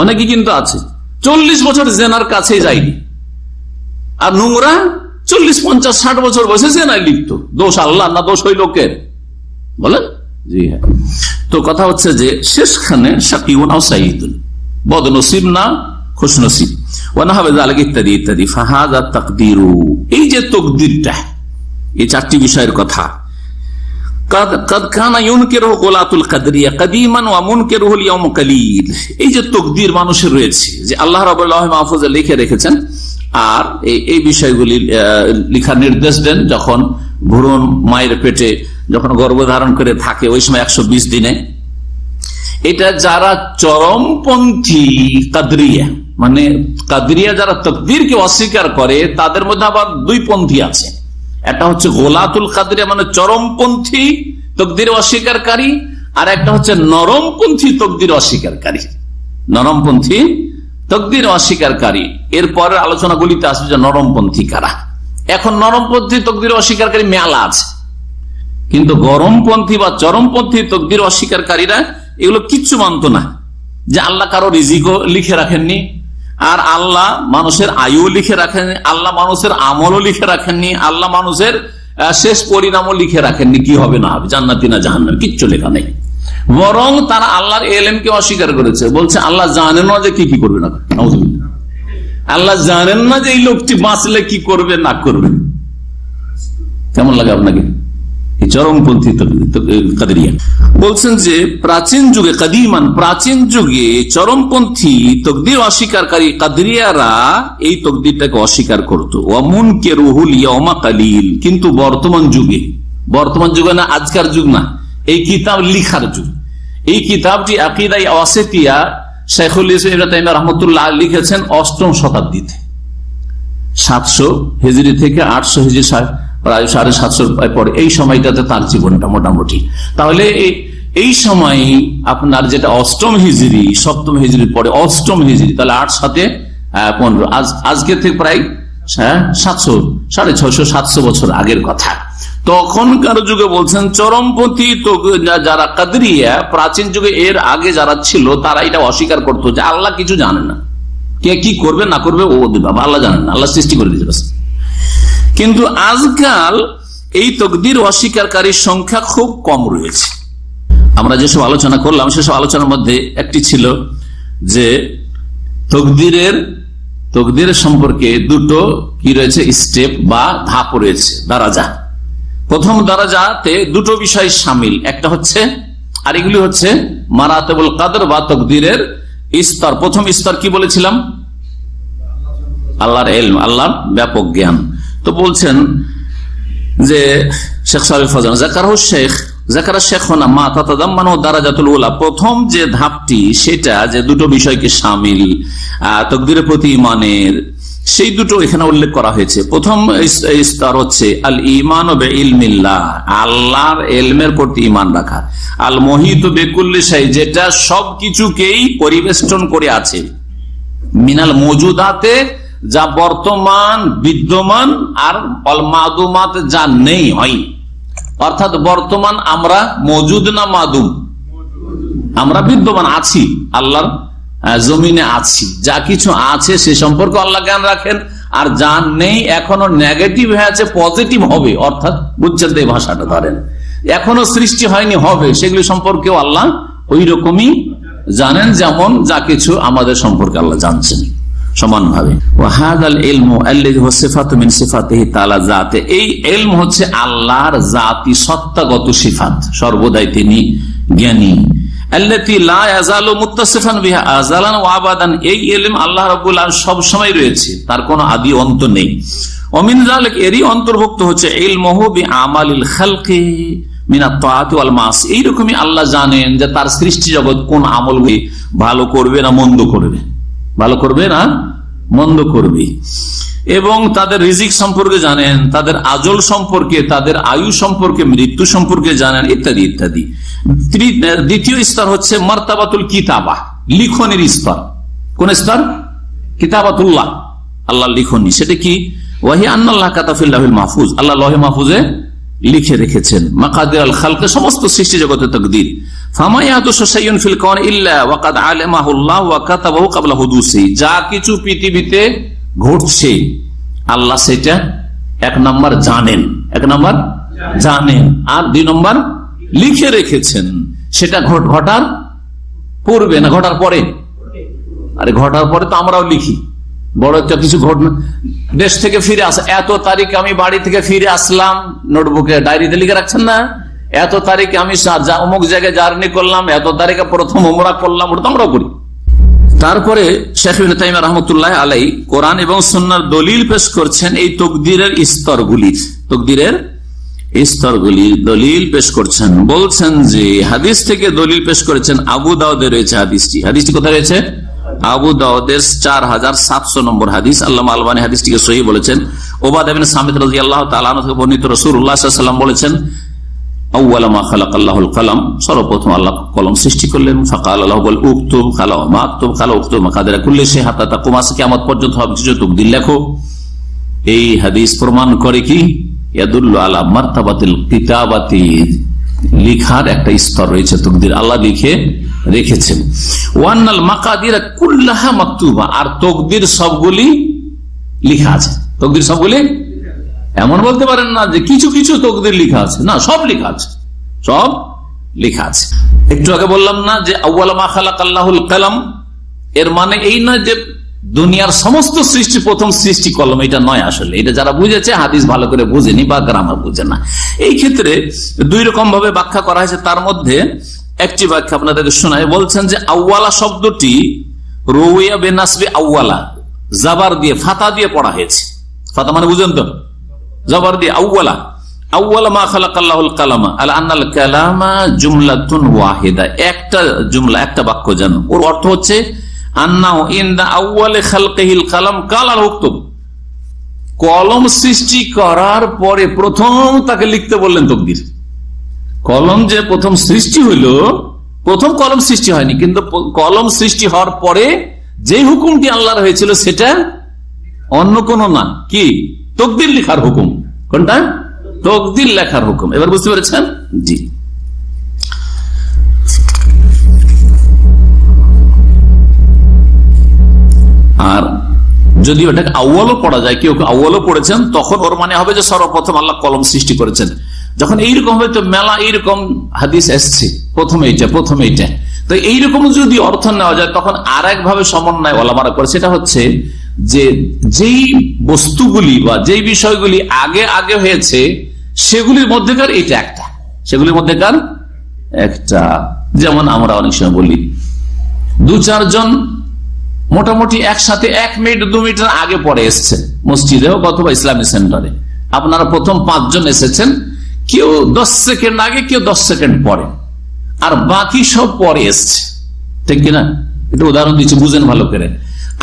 অনেকে কিন্তু আছে 40 বছর জেনার কাছে যায়নি, আর নোংরা 40, 50, 60 বছর বয়সে জেনায় লিপ্ত। দোষ আল্লাহ না দোষ ওই লোকের? বলেন। জি হ্যাঁ, তো কথা হচ্ছে যে শেষখানে শাকিউন আও সাঈদুন, বদনসিব না খুশনসিব, ওয়া নাহওয়া যালিকা ইত্যাদি ইত্যাদি। ফাহাযা তাকদীরু, এই যে তাকদীরটা, এই 4টি বিষয়ের কথা। কাদ কানা ইউনকিরুহু গুলাতুল কাদরিয়া কাদিমান ওয়া মুনকিরুহু আল-ইয়াওম কালিল। এই যে তাকদীর মানুষের রয়েছে, যে আল্লাহ রাব্বুল লাহ মাহফুজে লিখে রেখেছেন, আর এই বিষয়গুলি লিখার নির্দেশ দেন যখন ভ্রূণ মায়ের পেটে যখন গর্ভধারণ করে থাকে, ওই সময় 120 দিনে। এটা যারা চরমপন্থী কাদরিয়া, মানে কাদরিয়া যারা তাকদীরকে অস্বীকার করে, তাদের মধ্যে আবার 2 পন্থী আছে। একটা হচ্ছে গোলাতুল কাদরিয়া, মানে চরমপন্থী তাকদীর অস্বীকারী, আর একটা হচ্ছে নরমপন্থী তাকদীর অস্বীকারী। নরমপন্থী তাকদীর অস্বীকারী, এরপরের আলোচনাগুলিতে আসবে যে নরমপন্থী কারা। এখন নরমপন্থী তাকদীর অস্বীকারী মেলা আছে, কিন্তু গরমপন্থী বা চরমপন্থী তাকদীর অস্বীকারীরা এগুলো কিচ্ছু মানত না, যে আল্লাহ কারো রিজিকও লিখে রাখেননি, আর আল্লাহ মানুষের আয়ু লিখে রাখেননি, আল্লাহ মানুষের আমলও লিখে রাখেননি, আল্লাহ মানুষের শেষ পরিণামও লিখে রাখেননি, কি হবে না হবে, জান্নাতি না জাহান্নামী, কিচ্ছু লেখা নেই। বরং তারা আল্লাহর এলেমকে অস্বীকার করেছে, বলছে আল্লাহ জানেন না যে কি কি করবে না। আল্লাহ জানেন না যে এই লোকটি বাঁচলে কি করবে না করবে। কেমন লাগে আপনাকে? চরমপন্থী কাদরিয়া বলছেন যে প্রাচীন যুগে, কাদিমান প্রাচীন যুগে চরমপন্থী তাকদীর অস্বীকারী কাদরিয়ারা এই তাকদীরটাকে অস্বীকার করতো। ওয়া মুনকিরুহুল ইয়াওমা কালিল, কিন্তু বর্তমান যুগে না, আজকার যুগ না, এই কিতাব লিখার যুগ। এই কিতাবটি আকীদা ওয়াসিতিয়া শাইখুল ইসলাম ইবনে তাইমিয়া রাহমাতুল্লাহ লিখেছেন 8ম শতাব্দীতে, 700 হিজরি থেকে 800 হিজরি, প্রায় 750 পরে। এই সময়টাতে তার জীবনটা মোটামুটি। তাহলে এই সময় আপনার যেটা 8ম হিজরি, 7ম হিজরির পরে 8ম হিজরি, তাহলে 8 সাথে 15, আজকে থেকে প্রায় 700, 650, 700 বছর আগের কথা। তখনকার যুগে বলছেন চরমপন্থী যারা কাদরিয়া, প্রাচীন যুগে এর আগে যারা ছিল, তারা এটা অস্বীকার করতো যে আল্লাহ কিছু জানে না, কে কি করবে না করবে ও আল্লাহ জানেন, আল্লাহ সৃষ্টি করে দিয়েছে। কিন্তু আজকাল এই তকদির অস্বীকারীর সংখ্যা খুব কম রয়েছে। আমরা যেসব আলোচনা করলাম সেসব আলোচনার মধ্যে একটি ছিল যে তকদিরের সম্পর্কে দুটো কি রয়েছে, স্টেপ বা ধাপ রয়েছে, দারাজা। প্রথম দারাজাতে দুটো বিষয় শামিল, একটা হচ্ছে, আর এগুলি হচ্ছে মারাতেবুল কদর বা তকদিরের স্তর। প্রথম স্তর কি বলেছিলাম? আল্লাহর ইলম, আল্লাহর ব্যাপক জ্ঞান। তো বলছেন যে শেখ সালেহ ফজল জাকারা শেখ হোনা মা তাতাদাম্মানু দারাজাতুল উলা, প্রথম যে ধাপটি সেটা যে দুটো বিষয়কে শামিল তাকদীরের প্রতি ঈমানের, সেই দুটো এখানে উল্লেখ করা হয়েছে। প্রথম স্তর হচ্ছে আল ঈমান বিইলমিল্লাহ, আল্লাহর ইলমের প্রতি ঈমান রাখা। আল মুহিত বিকুল্লি শাই, যেটা সবকিছুকেই পরিবেষ্টন করে আছে। মিনাল মওজুদাতে, যা বর্তমান বিদ্যমান, আর অল মাদুমাত, যা নেই হয়। অর্থাৎ বর্তমান আমরা মওজুদ না মাদুম? আমরা বিদ্যমান আছি, আল্লাহর জমিনে আছি। যা কিছু আছে সে সম্পর্কে আল্লাহ জ্ঞান রাখেন, আর যা নেই এখনো নেগেটিভ হয়ে আছে পজিটিভ হবে, অর্থাৎ বুঝছেন এই ভাষাটা ধরেন, এখনো সৃষ্টি হয়নি হবে, সেগুলি সম্পর্কেও আল্লাহ ওই রকমই জানেন, যেমন যা কিছু আমাদের সম্পর্কে আল্লাহ জানছেন সমানভাবে। এই ইলম হচ্ছে আল্লাহর জাতি সত্তাগত সিফাত, সর্বদাই তিনি জ্ঞানী। এই ইলম আল্লাহ রাব্বুল আলামিন সব সময় রয়েছে, তার কোনো আদি অন্ত নেই। ওমিন যালিক, এরই অন্তর্ভুক্ত হচ্ছে ইলমুহু বিআমালিল খালকি মিনাত তাআতি ওয়াল মাসি। এইরকমই আল্লাহ জানেন যে তার সৃষ্টি জগৎ কোন আমলগুলি ভালো করবে না মন্দ করবে, ভালো করবে না মন্দ করবে, এবং তাদের রিজিক সম্পর্কে জানেন, তাদের আজল সম্পর্কে, তাদের আয়ু সম্পর্কে, মৃত্যু সম্পর্কে জানেন, ইত্যাদি ইত্যাদি। দ্বিতীয় স্তর হচ্ছে মারতাবাতুল কিতাবা, লিখনের স্তর। কোন স্তর? কিতাবাতুল্লাহ, আল্লাহর লিখনি। সেটা কি? ওয়াহি আন্নাল্লাহ কাতাবা ফিল লাহিল মাহফুজ, আল্লাহ লৌহে মাহফুজে লিখে রেখেছেন মাকাদির আল খালকে, সমস্ত সৃষ্টি জগতের তাকদীর। ফামা ইয়াহদুসু শাইউন ফিল কাওনি ইল্লা ওয়া কাদ আলামাহুল্লাহ ওয়া কাতাবাহু ক্বাবলা হুদুসি, যা কিছু পৃথিবীতে ঘটছে আল্লাহ সেটা এক নম্বর জানেন, আর দুই নম্বর লিখে রেখেছেন। সেটা ঘটার পূর্বে না ঘটার পরে? আরে ঘটার পরে তো আমরাও লিখি। বড় একটা কিছু ঘটনা, দেশ থেকে ফিরে আসা, এত তারিখে আমি বাড়ি থেকে ফিরে আসলাম, নোটবুকে ডায়েরিতে লিখে রাখছেন না? এত তারিখে আমি অমুক জায়গায় জার্নি করলাম, এত তারিখে প্রথম উমরা করলাম, ওটা তো আমরাও করি। তারপরে শেখ ইবনে তাইমিয়া রাহমাতুল্লাহ আলাইহি কোরআন এবং সুন্নাহর দলিল পেশ করছেন এই তকদীরের স্তরগুলির দলিল পেশ করছেন। বলছেন যে হাদিস থেকে দলিল পেশ করেছেন, আবু দাউদে রয়েছে হাদিসটি কোথায় রয়েছে? আবু দাউদের 4700 নম্বর হাদিস। আল্লামা আলবানী হাদিসটিকে সহিহ বলেছেন। উবাদা ইবনে সামিত রাদিয়াল্লাহু তাআলা আনহু থেকে বর্ণিত, রাসূলুল্লাহ সাল্লাল্লাহু আলাইহি ওয়াসাল্লাম বলেছেন, আউয়ালা মা খালাকাল্লাহুল কলম, সর্বপ্রথম আল্লাহ কলম সৃষ্টি করলেন। ফাকালা লাহু বল উকতুব, কালা মা আকতুব, কালা উকতুব মাকাদিরা কুল্লি শাই হাত্তা তাকুম, কিয়ামত পর্যন্ত হবে কিছু তকদীর লেখো। এই হাদিস প্রমাণ করে কি? ইয়াদুল্লু আলা মারতাবাতিল কিতাবাতি, লিখার একটা স্তর রয়েছে, তকদীর আল্লাহ লিখে রেখেছেন। ওয়ান্নাল মাকাদিরা কুল্লাহা মাকতুবা, আর তকদীর সবগুলি লিখা আছে। তকদীর সবগুলি, এমন বলতে পারেন না যে কিছু কিছু তকদীর লিখা আছে, না, সব লিখা আছে, সব লিখা আছে। একটু আগে বললাম না যে আউয়ালা মা খালাকাল্লাহুল কলম, এর মানে এই নয় যে দুনিয়ার সমস্ত সৃষ্টি প্রথম সৃষ্টি কলম, এটা নয়। আসলে এটা যারা বুঝেছে হাদিস ভালো করে বুঝেনি বা গ্রামার বুঝে না। এই ক্ষেত্রে দুই রকম ভাবে ব্যাখ্যা করা হয়েছে, তার মধ্যে একটি ব্যাখ্যা আপনাদেরকে শোনায়। বলছেন যে আউয়ালা শব্দটি রুইয়া বিনাসবি আউয়ালা, জাবার দিয়ে ফাতা দিয়ে পড়া হয়েছে। ফাতা মানে বুঝেন তো, জবর দিয়ে আউয়ালা, আউয়ালা মা খালাকাল্লাহুল কালামা আলা আন্নাল কালামা জুমলাতুন ওয়াহিদা, একটা জুমলা, একটা বাক্য। জানো ওর অর্থ হচ্ছে আন্নাহু ইনদা আউয়ালি খালকিহিল কালাম কালাল উকতুব, কলম সৃষ্টি করার পরে প্রথম তাকে লিখতে বললেন তকদীর। কলম যে প্রথম সৃষ্টি হইল, প্রথম কলম সৃষ্টি হয়নি, কিন্তু কলম সৃষ্টি হওয়ার পরে যে হুকুমটি আল্লাহর হয়েছিল সেটা অন্য কোনো না, কি? তকদীর লেখার হুকুম। কোনটা? তকদীর লেখার হুকুম। এবার বুঝতে পেরেছেন? জি। আর যদি ওটাকে আউয়ালও পড়া যায়, কেউ আউয়ালও পড়েছেন, তখন ওর মানে হবে যে সর্বপ্রথম আল্লাহ কলম সৃষ্টি করেছেন। যখন এইরকম হবে তো মেলা এইরকম হাদিস এসছে, প্রথম এইটা, তো এইরকম যদি অর্থ নেওয়া যায়, তখন আর একভাবে সমন্বয় ওলামারা করে, সেটা হচ্ছে যে যেই বস্তুগুলি বা যেই বিষয়গুলি আগে আগে হয়েছে সেগুলির মধ্যেকার এটা একটা, সেগুলির মধ্যেকার একটা। যেমন আমরা অনেক সময় বলি 2-4 জন মোটামুটি একসাথে 1 মিনিট 2 মিনিটের আগে পরে এসছে মসজিদে হোক অথবা ইসলামী সেন্টারে, আপনারা প্রথম 5 জন এসেছেন, কেউ 10 সেকেন্ড আগে, কেউ 10 সেকেন্ড পরে, আর বাকি সব পরে এসছে, ঠিক কিনা? এটা উদাহরণ দিচ্ছি, বুঝেন ভালো করে।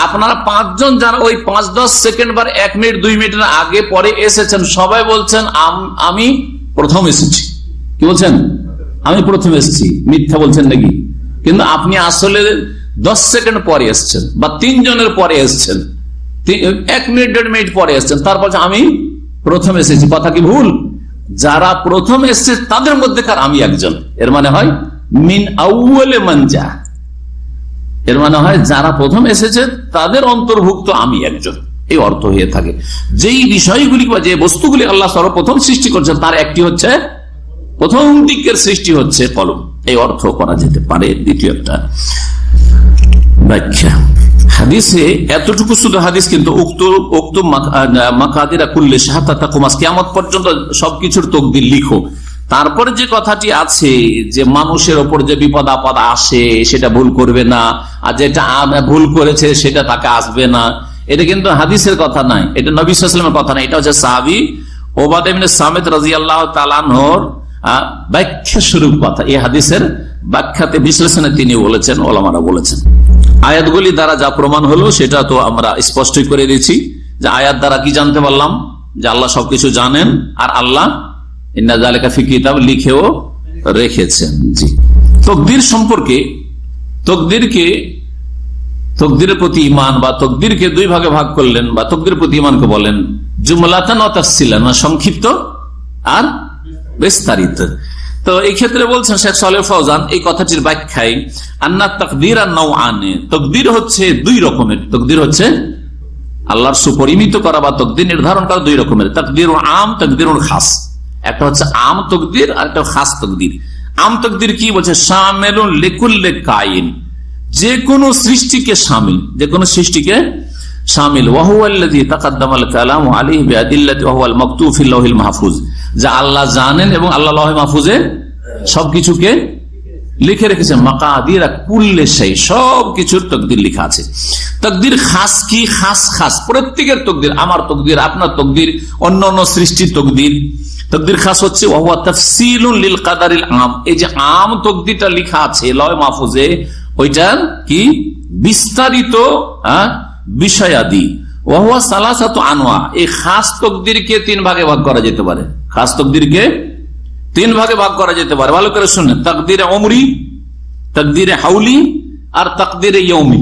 আপনারা 5 জন যারা ওই 5-10 সেকেন্ড বার 1 মিনিট 2 মিনিটের আগে পরে এসেছেন, সবাই বলছেন আমি প্রথম এসেছি। কি বলছেন? আমি প্রথম এসেছি। মিথ্যা বলছেন নাকি? কিন্তু আপনি আসলে 10 সেকেন্ড পরে এসছেন, বা 3 জনের পরে এসছেন, 1 মিনিট 1.5 মিনিট পরে এসছেন, তারপর আমি প্রথম এসেছি। কথা কি ভুল? যারা প্রথম এসছে তাদের মধ্যেকার আমি একজন। এর মানে হয় মিন আউয়ালে মানজা, এর মানে হয় যারা প্রথম এসেছে তাদের অন্তর্ভুক্ত আমি একজন, এই অর্থ হয়ে থাকে। যেই বিষয়গুলি বা যে বস্তুগুলি আল্লাহ সর্বপ্রথম সৃষ্টি করছেন তার একটি হচ্ছে, প্রথম দিকের সৃষ্টি হচ্ছে কলম, এই অর্থ করা যেতে পারে। দ্বিতীয় একটা ব্যাখ্যা হাদিসে এতটুকু শুধু হাদিস, কিন্তু কিয়ামত পর্যন্ত সবকিছুর তকদির লিখো। তারপরে যে কথাটি আছে যে মানুষের ওপর যে বিপদ আপদ আসে সেটা ভুল করবে না, আর যেটা ভুল করেছে সেটা তাকে আসবে না, এটা কিন্তু হাদিসের কথা নাই, এটা নবী সাল্লাল্লাহু আলাইহি ওয়াসাল্লামের কথা নাই। এটা হচ্ছে সাহাবী উবাদা ইবনে সামিত রাদিয়াল্লাহু তাআলা আনহুর ব্যাখ্যা স্বরূপ কথা। এই হাদিসের ব্যাখ্যাতে বিশ্লেষণে তিনি বলেছেন, ওলামারা বলেছেন। আয়াতগুলি দ্বারা যা প্রমাণ হলো সেটা তো আমরা স্পষ্টই করে দিয়েছি, যে আয়াত দ্বারা কি জানতে পারলাম, যে আল্লাহ সবকিছু জানেন, আর আল্লাহ ইন্না যালিকা ফি কিতাব লিখেও রেখেছেন। জি, তাকদীর সম্পর্কে, তাকদীরের প্রতি ঈমান বা তাকদীরকে 2 ভাগে ভাগ করলেন, বা তাকদীরের প্রতি ঈমানকে বলেন জুমলাতান ওয়া তাফসিলান, সংক্ষিপ্ত আর বিস্তারিত। তো এই ক্ষেত্রে বলছেন শেখ সালেহ ফাওজান এই কথাটির ব্যাখ্যায়, আন্না তাকদীর আর নাওআন, তাকদীর হচ্ছে 2 রকমের। তাকদীর হচ্ছে আল্লাহর সুপরিমিত করা বা তাকদীর নির্ধারণ করা 2 রকমের, তাকদীরুল আম, তাকদীরুল খাস। একটা হচ্ছে আম তাকদীর, আর একটা খাস তাকদীর। আম তাকদীর কি বলছে? শামিলুন লিকুল্লি কায়িন, যে কোনো সৃষ্টিকে শামিল, যে কোনো সৃষ্টিকে শামিল। ওয়া হুয়াল্লাযী তাকাদ্দামাল কালামু আলাইহি বিআদিল্লাতি ওয়া হুয়াল মাকতুব ফিল লাওহিল মাহফুজ, যা আল্লাহ জানেন এবং আল্লাহ লাওহে মাহফুজে সবকিছুকে লিখে রেখেছেন। মাকাদিরা কুল্লি শাই, সবকিছুর তাকদীর লেখা আছে। তাকদীর খাস কি? খাস প্রত্যেকের তাকদীর, আমার তাকদীর, আপনার তাকদীর, অন্যান্য সৃষ্টির তাকদীর। তাকদীর খাস হচ্ছে ওয়া হুয়া তাফসীলুন লিল কাদারিল আম, এই যে আম তাকদীরটা লেখা আছে লাওহে মাহফুজে, ওইটার কি বিস্তারিত বিষয়াদি। ওয়া হুয়া সালাসাতু আনওয়া, এই খাস তাকদীরকে 3 ভাগে ভাগ করা যেতে পারে। খাস তাকদীরকে 3 ভাগে ভাগ করা যেতে পারে, ভালো করে শুনেন। তাকদীরে উমরি, তাকদীরে হাউলি, আর তাকদীরে ইয়াউমি।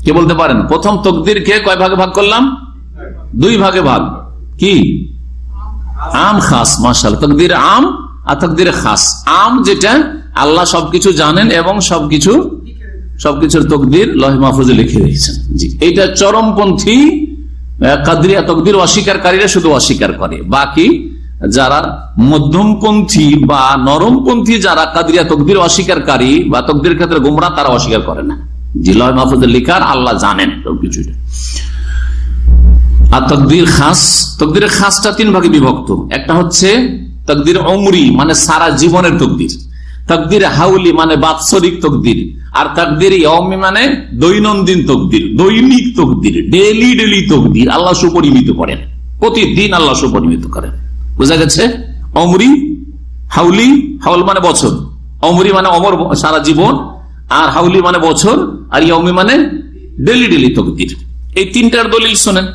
কে বলতে পারেন প্রথম তাকদীরকে কয় ভাগে ভাগ করলাম? 2 ভাগে ভাগ। কি? আম খাস। মাশাআল্লাহ, তাকদীরে আম আর তাকদীরে খাস। আম যেটা আল্লাহ সবকিছু জানেন এবং সবকিছুর তাকদীর লৌহ মাহফুজে লিখে রেখেছেন। জি, এইটা চরমপন্থী কাদরিয়া তাকদীর অস্বীকারীরা শুধু অস্বীকার করে, বাকি যারা মধ্যমপন্থী বা নরমপন্থী যারা কাদরিয়া তাকদীর অস্বীকারী বা তাকদীর ক্ষেত্রে গোমরা, তারা অস্বীকার করে না। জি, লৌহ মাহফুজে লেখার আল্লাহ জানেন সবকিছু। আর তাকদীর খাস, তাকদীরের খাসটা 3 ভাগে বিভক্ত। একটা হচ্ছে তাকদীর উমরি, মানে সারা জীবনের তাকদীর। তাকদীর হাউলি মানে বাৎসরিক তাকদীর। আর তাকদীর ইয়াউমি মানে দৈনন্দিন তাকদীর, দৈনিক তাকদীর, ডেইলি তাকদীর আল্লাহ সুপরিমিত করেন, প্রতিদিন আল্লাহ সুপরিমিত করেন। বুঝা গেছে? উমরি, হাউলি, হাউল মানে বছর, উমরি মানে অমর সারা জীবন, আর হাউলি মানে বছর, আর ইয়াউমি মানে ডেইলি তাকদীর। এই 3টার দলিল শুনেন।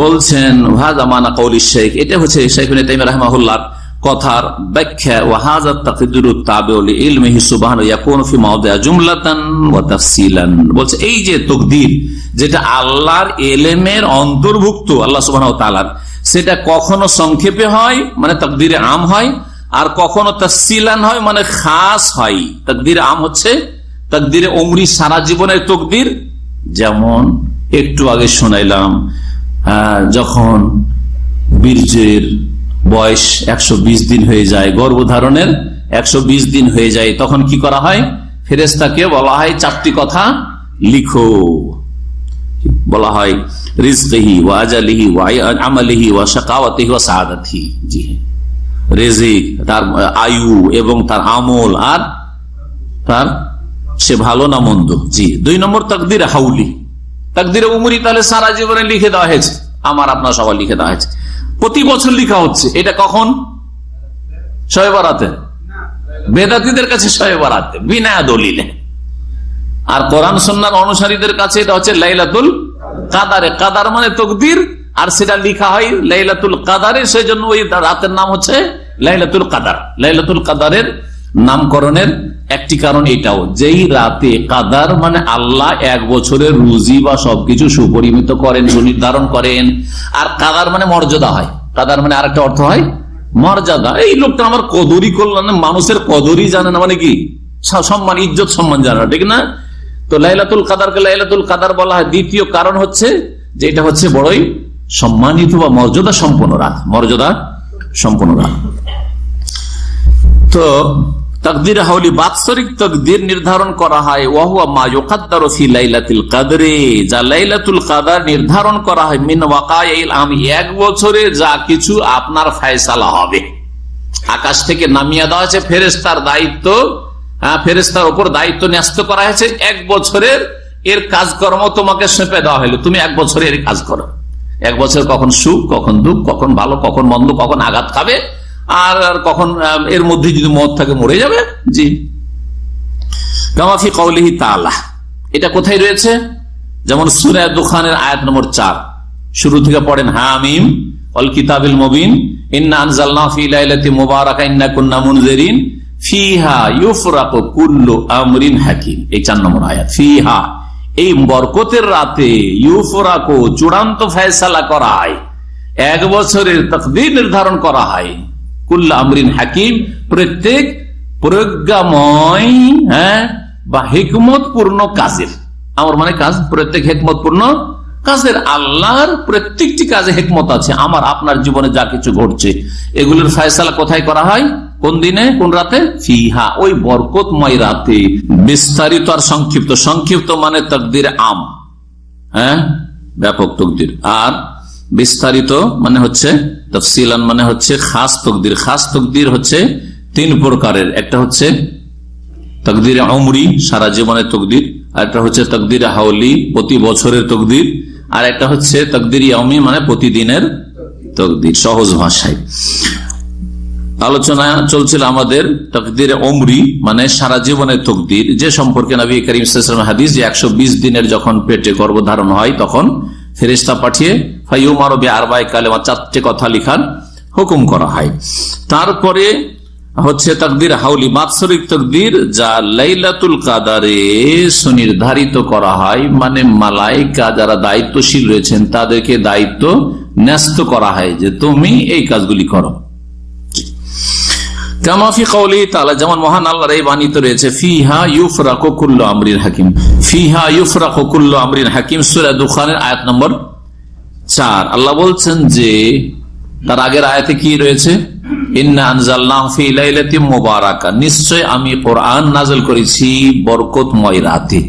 বলছেন হাযা মানা কওলি শেখ, এটা হচ্ছে শেখ ইবনে তাইমিয়া রাহিমাহুল্লাহর কথার ব্যাখ্যা। ওয়া হাযা তাকদীরু তাবিউ লিইলমিহি সুবহানাহু ইয়াকুনু ফি মাওদিআ জুমলাতান ওয়া তাফসীলান। বলছে এই যে তাকদীর, যেটা আল্লাহর ইলমের অন্তর্ভুক্ত, আল্লাহ সুবহানাহু ওয়া তাআলার, সেটা কখনো সংক্ষেপে হয় মানে তাকদীরে আম হয়, আর কখনো তাফসীলান হয় মানে খাস হয়। তাকদীরে আম হচ্ছে তাকদিরে উমরি সারা জীবনের তকদির, যেমন একটু আগে শোনাইলাম যখন বীর্যের বয়স 120 দিন হয়ে যায়, গর্ভধারণের 120 দিন হয়ে যায়, তখন কি করা হয়? ফেরেশতাকে বলা হয় 4টি কথা লিখো। বলা হয় রিজকিহি ওয়া আজালিহি ওয়া আমালিহি ওয়া শাকাওয়াতিহি ওয়া সাআদাতিহি। জি, রিজিক, তার আয়ু এবং তার আমল, আর তার সে ভালো না মন্দ। জি। 2 নম্বর তাকদিরে হাউলি, তাকদিরে উমরি তাহলে সারা জীবনে লিখে দেওয়া হয়েছে, আমার আপনার সবাই লিখে দেওয়া হয়েছে, প্রতি বছর লিখা হচ্ছে। এটা কখন? শবে বরাতে। বেদাতীদের কাছে শবে বরাতে বিনা দলিলে, আর কোরআন সুন্নাহ অনুসারীদের কাছে এটা হচ্ছে লাইলাতুল কাদারে। কাদার মানে তকদির, আর সেটা লিখা হয় লাইলাতুল কাদারে, সেই জন্য ওই রাতের নাম হচ্ছে লাইলাতুল কাদার। লাইলাতুল কাদারের নামকরণের একটি কারণ এটাও, যেই রাতে কাদার মানে আল্লাহ 1 বছরের রুজি বা সবকিছু সুপরিমিত করেন, সুনির্ধারণ করেন। আর কাদার মানে মর্যাদা হয়, কাদার মানে আরেকটা অর্থ হয় মর্যাদা। এই লোকটা আমার কদরই করলেন, মানুষের কদরই জানে না, মানে কি সম্মান, ইজ্জত সম্মান জানা, ঠিক না? তো লাইলাতুল কাদারকে লাইলাতুল কাদার বলা হয়। দ্বিতীয় কারণ হচ্ছে যে এটা হচ্ছে বড়ই সম্মানিত বা মর্যাদা সম্পন্ন রাত, মর্যাদা সম্পন্ন রাত। তো তাকদির হাউলি বাৎসরিক তাকদির নির্ধারণ করা হয়, ওয়াহুয়া মা ইউকাদ্দারু ফি লাইলাতুল কদরে, যা লাইলাতুল কদর নির্ধারণ করা হয় মিন ওয়াকাইল আম, 1 বছরে যা কিছু আপনার ফয়সালা হবে। আকাশ থেকে নামিয়ে দেওয়া হয়েছে ফেরেশতার দায়িত্ব, ফেরেশতার উপর দায়িত্ব ন্যস্ত করা হয়েছে। 1 বছরের এর কাজকর্ম তোমাকে সঁপে দেওয়া হলো, তুমি 1 বছরে এর কাজ করো। 1 বছর কখন সুখ, কখন দুঃখ, কখন ভালো, কখন মন্দ, কখন আঘাত খাবে, আর কখন এর মধ্যে যদি মত থাকে মরে যাবে। জি। কামা ফি কওলিহি তাআলা, এটা কোথায় রয়েছে? যেমন সূরা দুখানের আয়াত নম্বর 4, শুরু থেকে পড়েন, হামিম ওয়াল কিতাবিল মুবিন ইন্না আনজালনাহু ফি লাইলাতিন মুবারাকা ইন্না কুন্না মুনজিরিন ফিহা ইউফরাকু কুল্লু আমরিন হাকিম। এই 4 নম্বর আয়াত। ফিহা, এই বরকতের রাতে, ইউফরাকু, চূড়ান্ত ফয়সালা করা হয়, 1 বছরের তাকদীর নির্ধারণ করা হয়, কুল্লু আমরিন হাকিম, প্রত্যেক প্রজ্ঞাময় বা হিকমতপূর্ণ কাজের। আমার মানে কাজ, প্রত্যেক হিকমতপূর্ণ কাজের। আল্লাহর প্রত্যেকটি কাজে হিকমত আছে। আমার আপনার জীবনে যা কিছু ঘটছে এগুলোর ফয়সালা কোথায় করা হয়? কোন দিনে, কোন রাতে? ফিহা, ওই বরকতময় রাতে। বিস্তারিত আর সংক্ষিপ্ত, সংক্ষিপ্ত মানে তাকদীর আম, ব্যাপক তাকদীর, আর বিস্তারিত মানে হচ্ছে তাফসিলান, মানে হচ্ছে খাস তাকদীর। খাস তাকদীর হচ্ছে 3 প্রকারের। একটা হচ্ছে তাকদীরে উমরি, সারা জীবনের তাকদীর, আর একটা হচ্ছে তাকদীরে হাওলি, প্রতি বছরের তাকদীর, আর একটা হচ্ছে তাকদীরে ইয়াউমি, মানে প্রতিদিনের তাকদীর। সহজ ভাষায় আলোচনা চলছিল আমাদের তাকদীরে উমরি মানে সারা জীবনের তাকদীর, যে সম্পর্কে নবী করিম সাল্লাল্লাহু আলাইহি ওয়াসাল্লাম হাদিস, যে 120 দিনের যখন পেটে গর্ভধারণ হয় তখন ফেরেশতা পাঠিয়ে ফায়ুমারু বিআরবা'i কালিমা, 4টে কথা লিখার হুকুম করা হয়। তারপরে হচ্ছে তাকদীর হাউলি, বাৎসরিক তাকদীর, যা লাইলাতুল কাদারে সুনির্ধারিত করা হয়, মানে মালায়েকা যারা দায়িত্বশীল রয়েছেন তাদেরকে দায়িত্ব ন্যস্ত করা হয় যে তুমি এই কাজগুলি করো। কামা ফি কওলিহি তাআলা, যেমন মহান আল্লাহর এই বাণীতে রয়েছে, ফিহা ইউফরাকু কুল্লু আমরিন হাকিম। ফিহা ইউফরাকু কুল্লু আমরিন হাকিম, সূরা দুখানের আয়াত নম্বর 4। আল্লাহ বলছেন যে, তার আগের আয়াতে কি রয়েছে? ইন্না আনজালনাহু ফি লাইলাতিন মুবারাকা, নিশ্চয় আমি কোরআন নাযিল করেছি বরকতময় রাতে।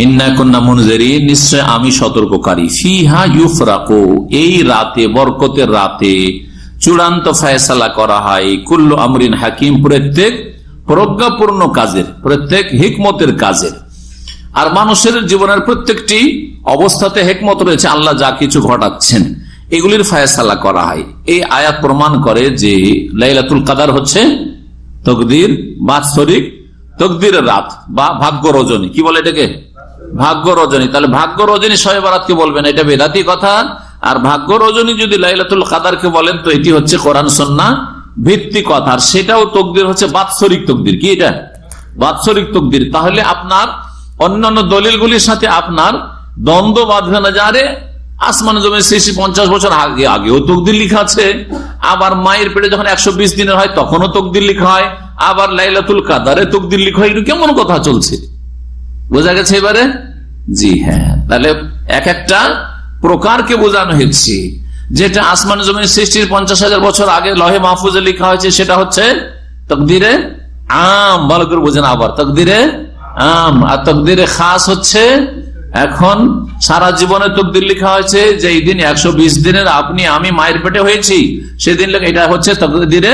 ইন্না কুন্না মুনজিরিন, নিশ্চয় আমি সতর্ককারী। ফিহা ইউফরাকু, এই রাতে, বরকতের রাতে চূড়ান্ত ফয়সালা করা হয় কুল্লু আমরিন হাকিম, প্রত্যেক প্রজ্ঞাপূর্ণ কাজের, প্রত্যেক হিকমতের কাজের। আর মানুষের জীবনের প্রত্যেকটি অবস্থাতে হিকমত রয়েছে, আল্লাহ যা কিছু ঘটাচ্ছেন এগুলির ফয়সালা করা হয়। এই আয়াত প্রমাণ করে যে লাইলাতুল কদর হচ্ছে তাকদীর বাৎসরিক তাকদীরের রাত বা ভাগ্য রজনী। কি বলে এটাকে? ভাগ্য রজনী। তাহলে ভাগ্য রজনী শবে বরাতকে বলবেন, এটা বেদাতি কথা। আর ভাগ্য রজনী যদি লাইলাতুল কদরকে বলেন তো এটি হচ্ছে কোরআন সুন্নাহ ভিত্তিক কথা, আর সেটাও তাকদীর হচ্ছে বাৎসরিক তাকদীর। কি এটা? বাৎসরিক তাকদীর। তাহলে আপনার অন্যান্য দলিলগুলির সাথে আপনার দ্বন্দ্ব বাঁধবে না। যারে আসমান জমি সৃষ্টি 50 বছর আগেও তাকদীর লেখা আছে, আবার মায়ের পেটে যখন 120 দিনের হয় তখনও তাকদীর লেখা হয়, আবার লাইলাতুল কাদারে তকদির লিখা, এটা কেমন কথা চলছে? বোঝা গেছে এবারে? জি হ্যাঁ, তাহলে এক একটা প্রকারকে বোঝানো হচ্ছে। যেটা আসমান জমিন সৃষ্টির 50,000 বছর আগে লহে মাহফুজে লেখা হয়েছে সেটা হচ্ছে তকদিরে আম, ভালো করে বোঝেন। আবার তকদিরে আম আর তকদিরে খাস হচ্ছে এখন সারা জীবনে তকদির লেখা হয়েছে, যে এই দিন 120 দিনের আপনি আমি মায়ের পেটে হয়েছি সেদিন লেখা, এটা হচ্ছে তকদিরে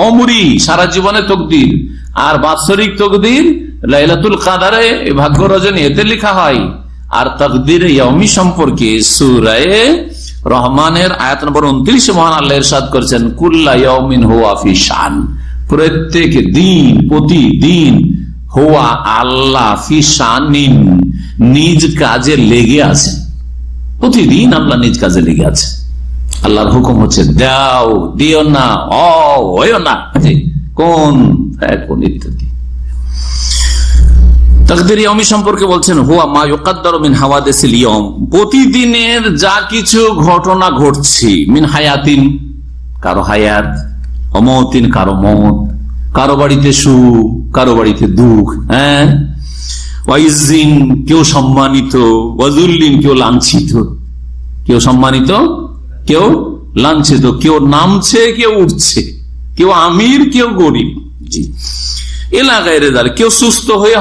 অমরি, সারা জীবনে তকদির। আর বাৎসরিক তকদির লাইলাতুল কাদারে ভাগ্য রজনী এতে লেখা হয়। আর তকদির ইয়মি সম্পর্কে সূরা রহমানের আয়াত নম্বর 29 মহান আল্লাহ ইরশাদ করেছেন, কুল্লা ইয়াউমিন হুয়া ফি শান, প্রত্যেক দিন প্রতিদিন, হুয়া আল্লাহ ফি শানিন, নিজ কাজে লেগে আছেন। প্রতিদিন আল্লাহ নিজ কাজে লেগে আছে। আল্লাহর হুকুম হচ্ছে দাও, দিও না, হইও না, কোন ইত্যাদি। তাকদীর ইয়মি সম্পর্কে বলছেন, হুয়া মা ইউকাদ্দারু মিন হাওয়াদিসিল ইয়ম, প্রতিদিনের যা কিছু ঘটনা ঘটছে, মিন হায়াতিন, কারো হায়াত, অমতিন, কারো মত, কারো বাড়িতে সুখ, কারো বাড়িতে দুঃখ, হ্যাঁ, ওয়াইজিন, কেউ সম্মানিত, ওয়াজুল্লিন, কেউ লাঞ্ছিত, কেউ সম্মানিত, কেউ লাঞ্ছিত, কেউ নামছে, কেউ উঠছে, কেউ আমির, কেউ গরিব, জি এলাকায় দাঁড়, কেউ সুস্থ হয়ে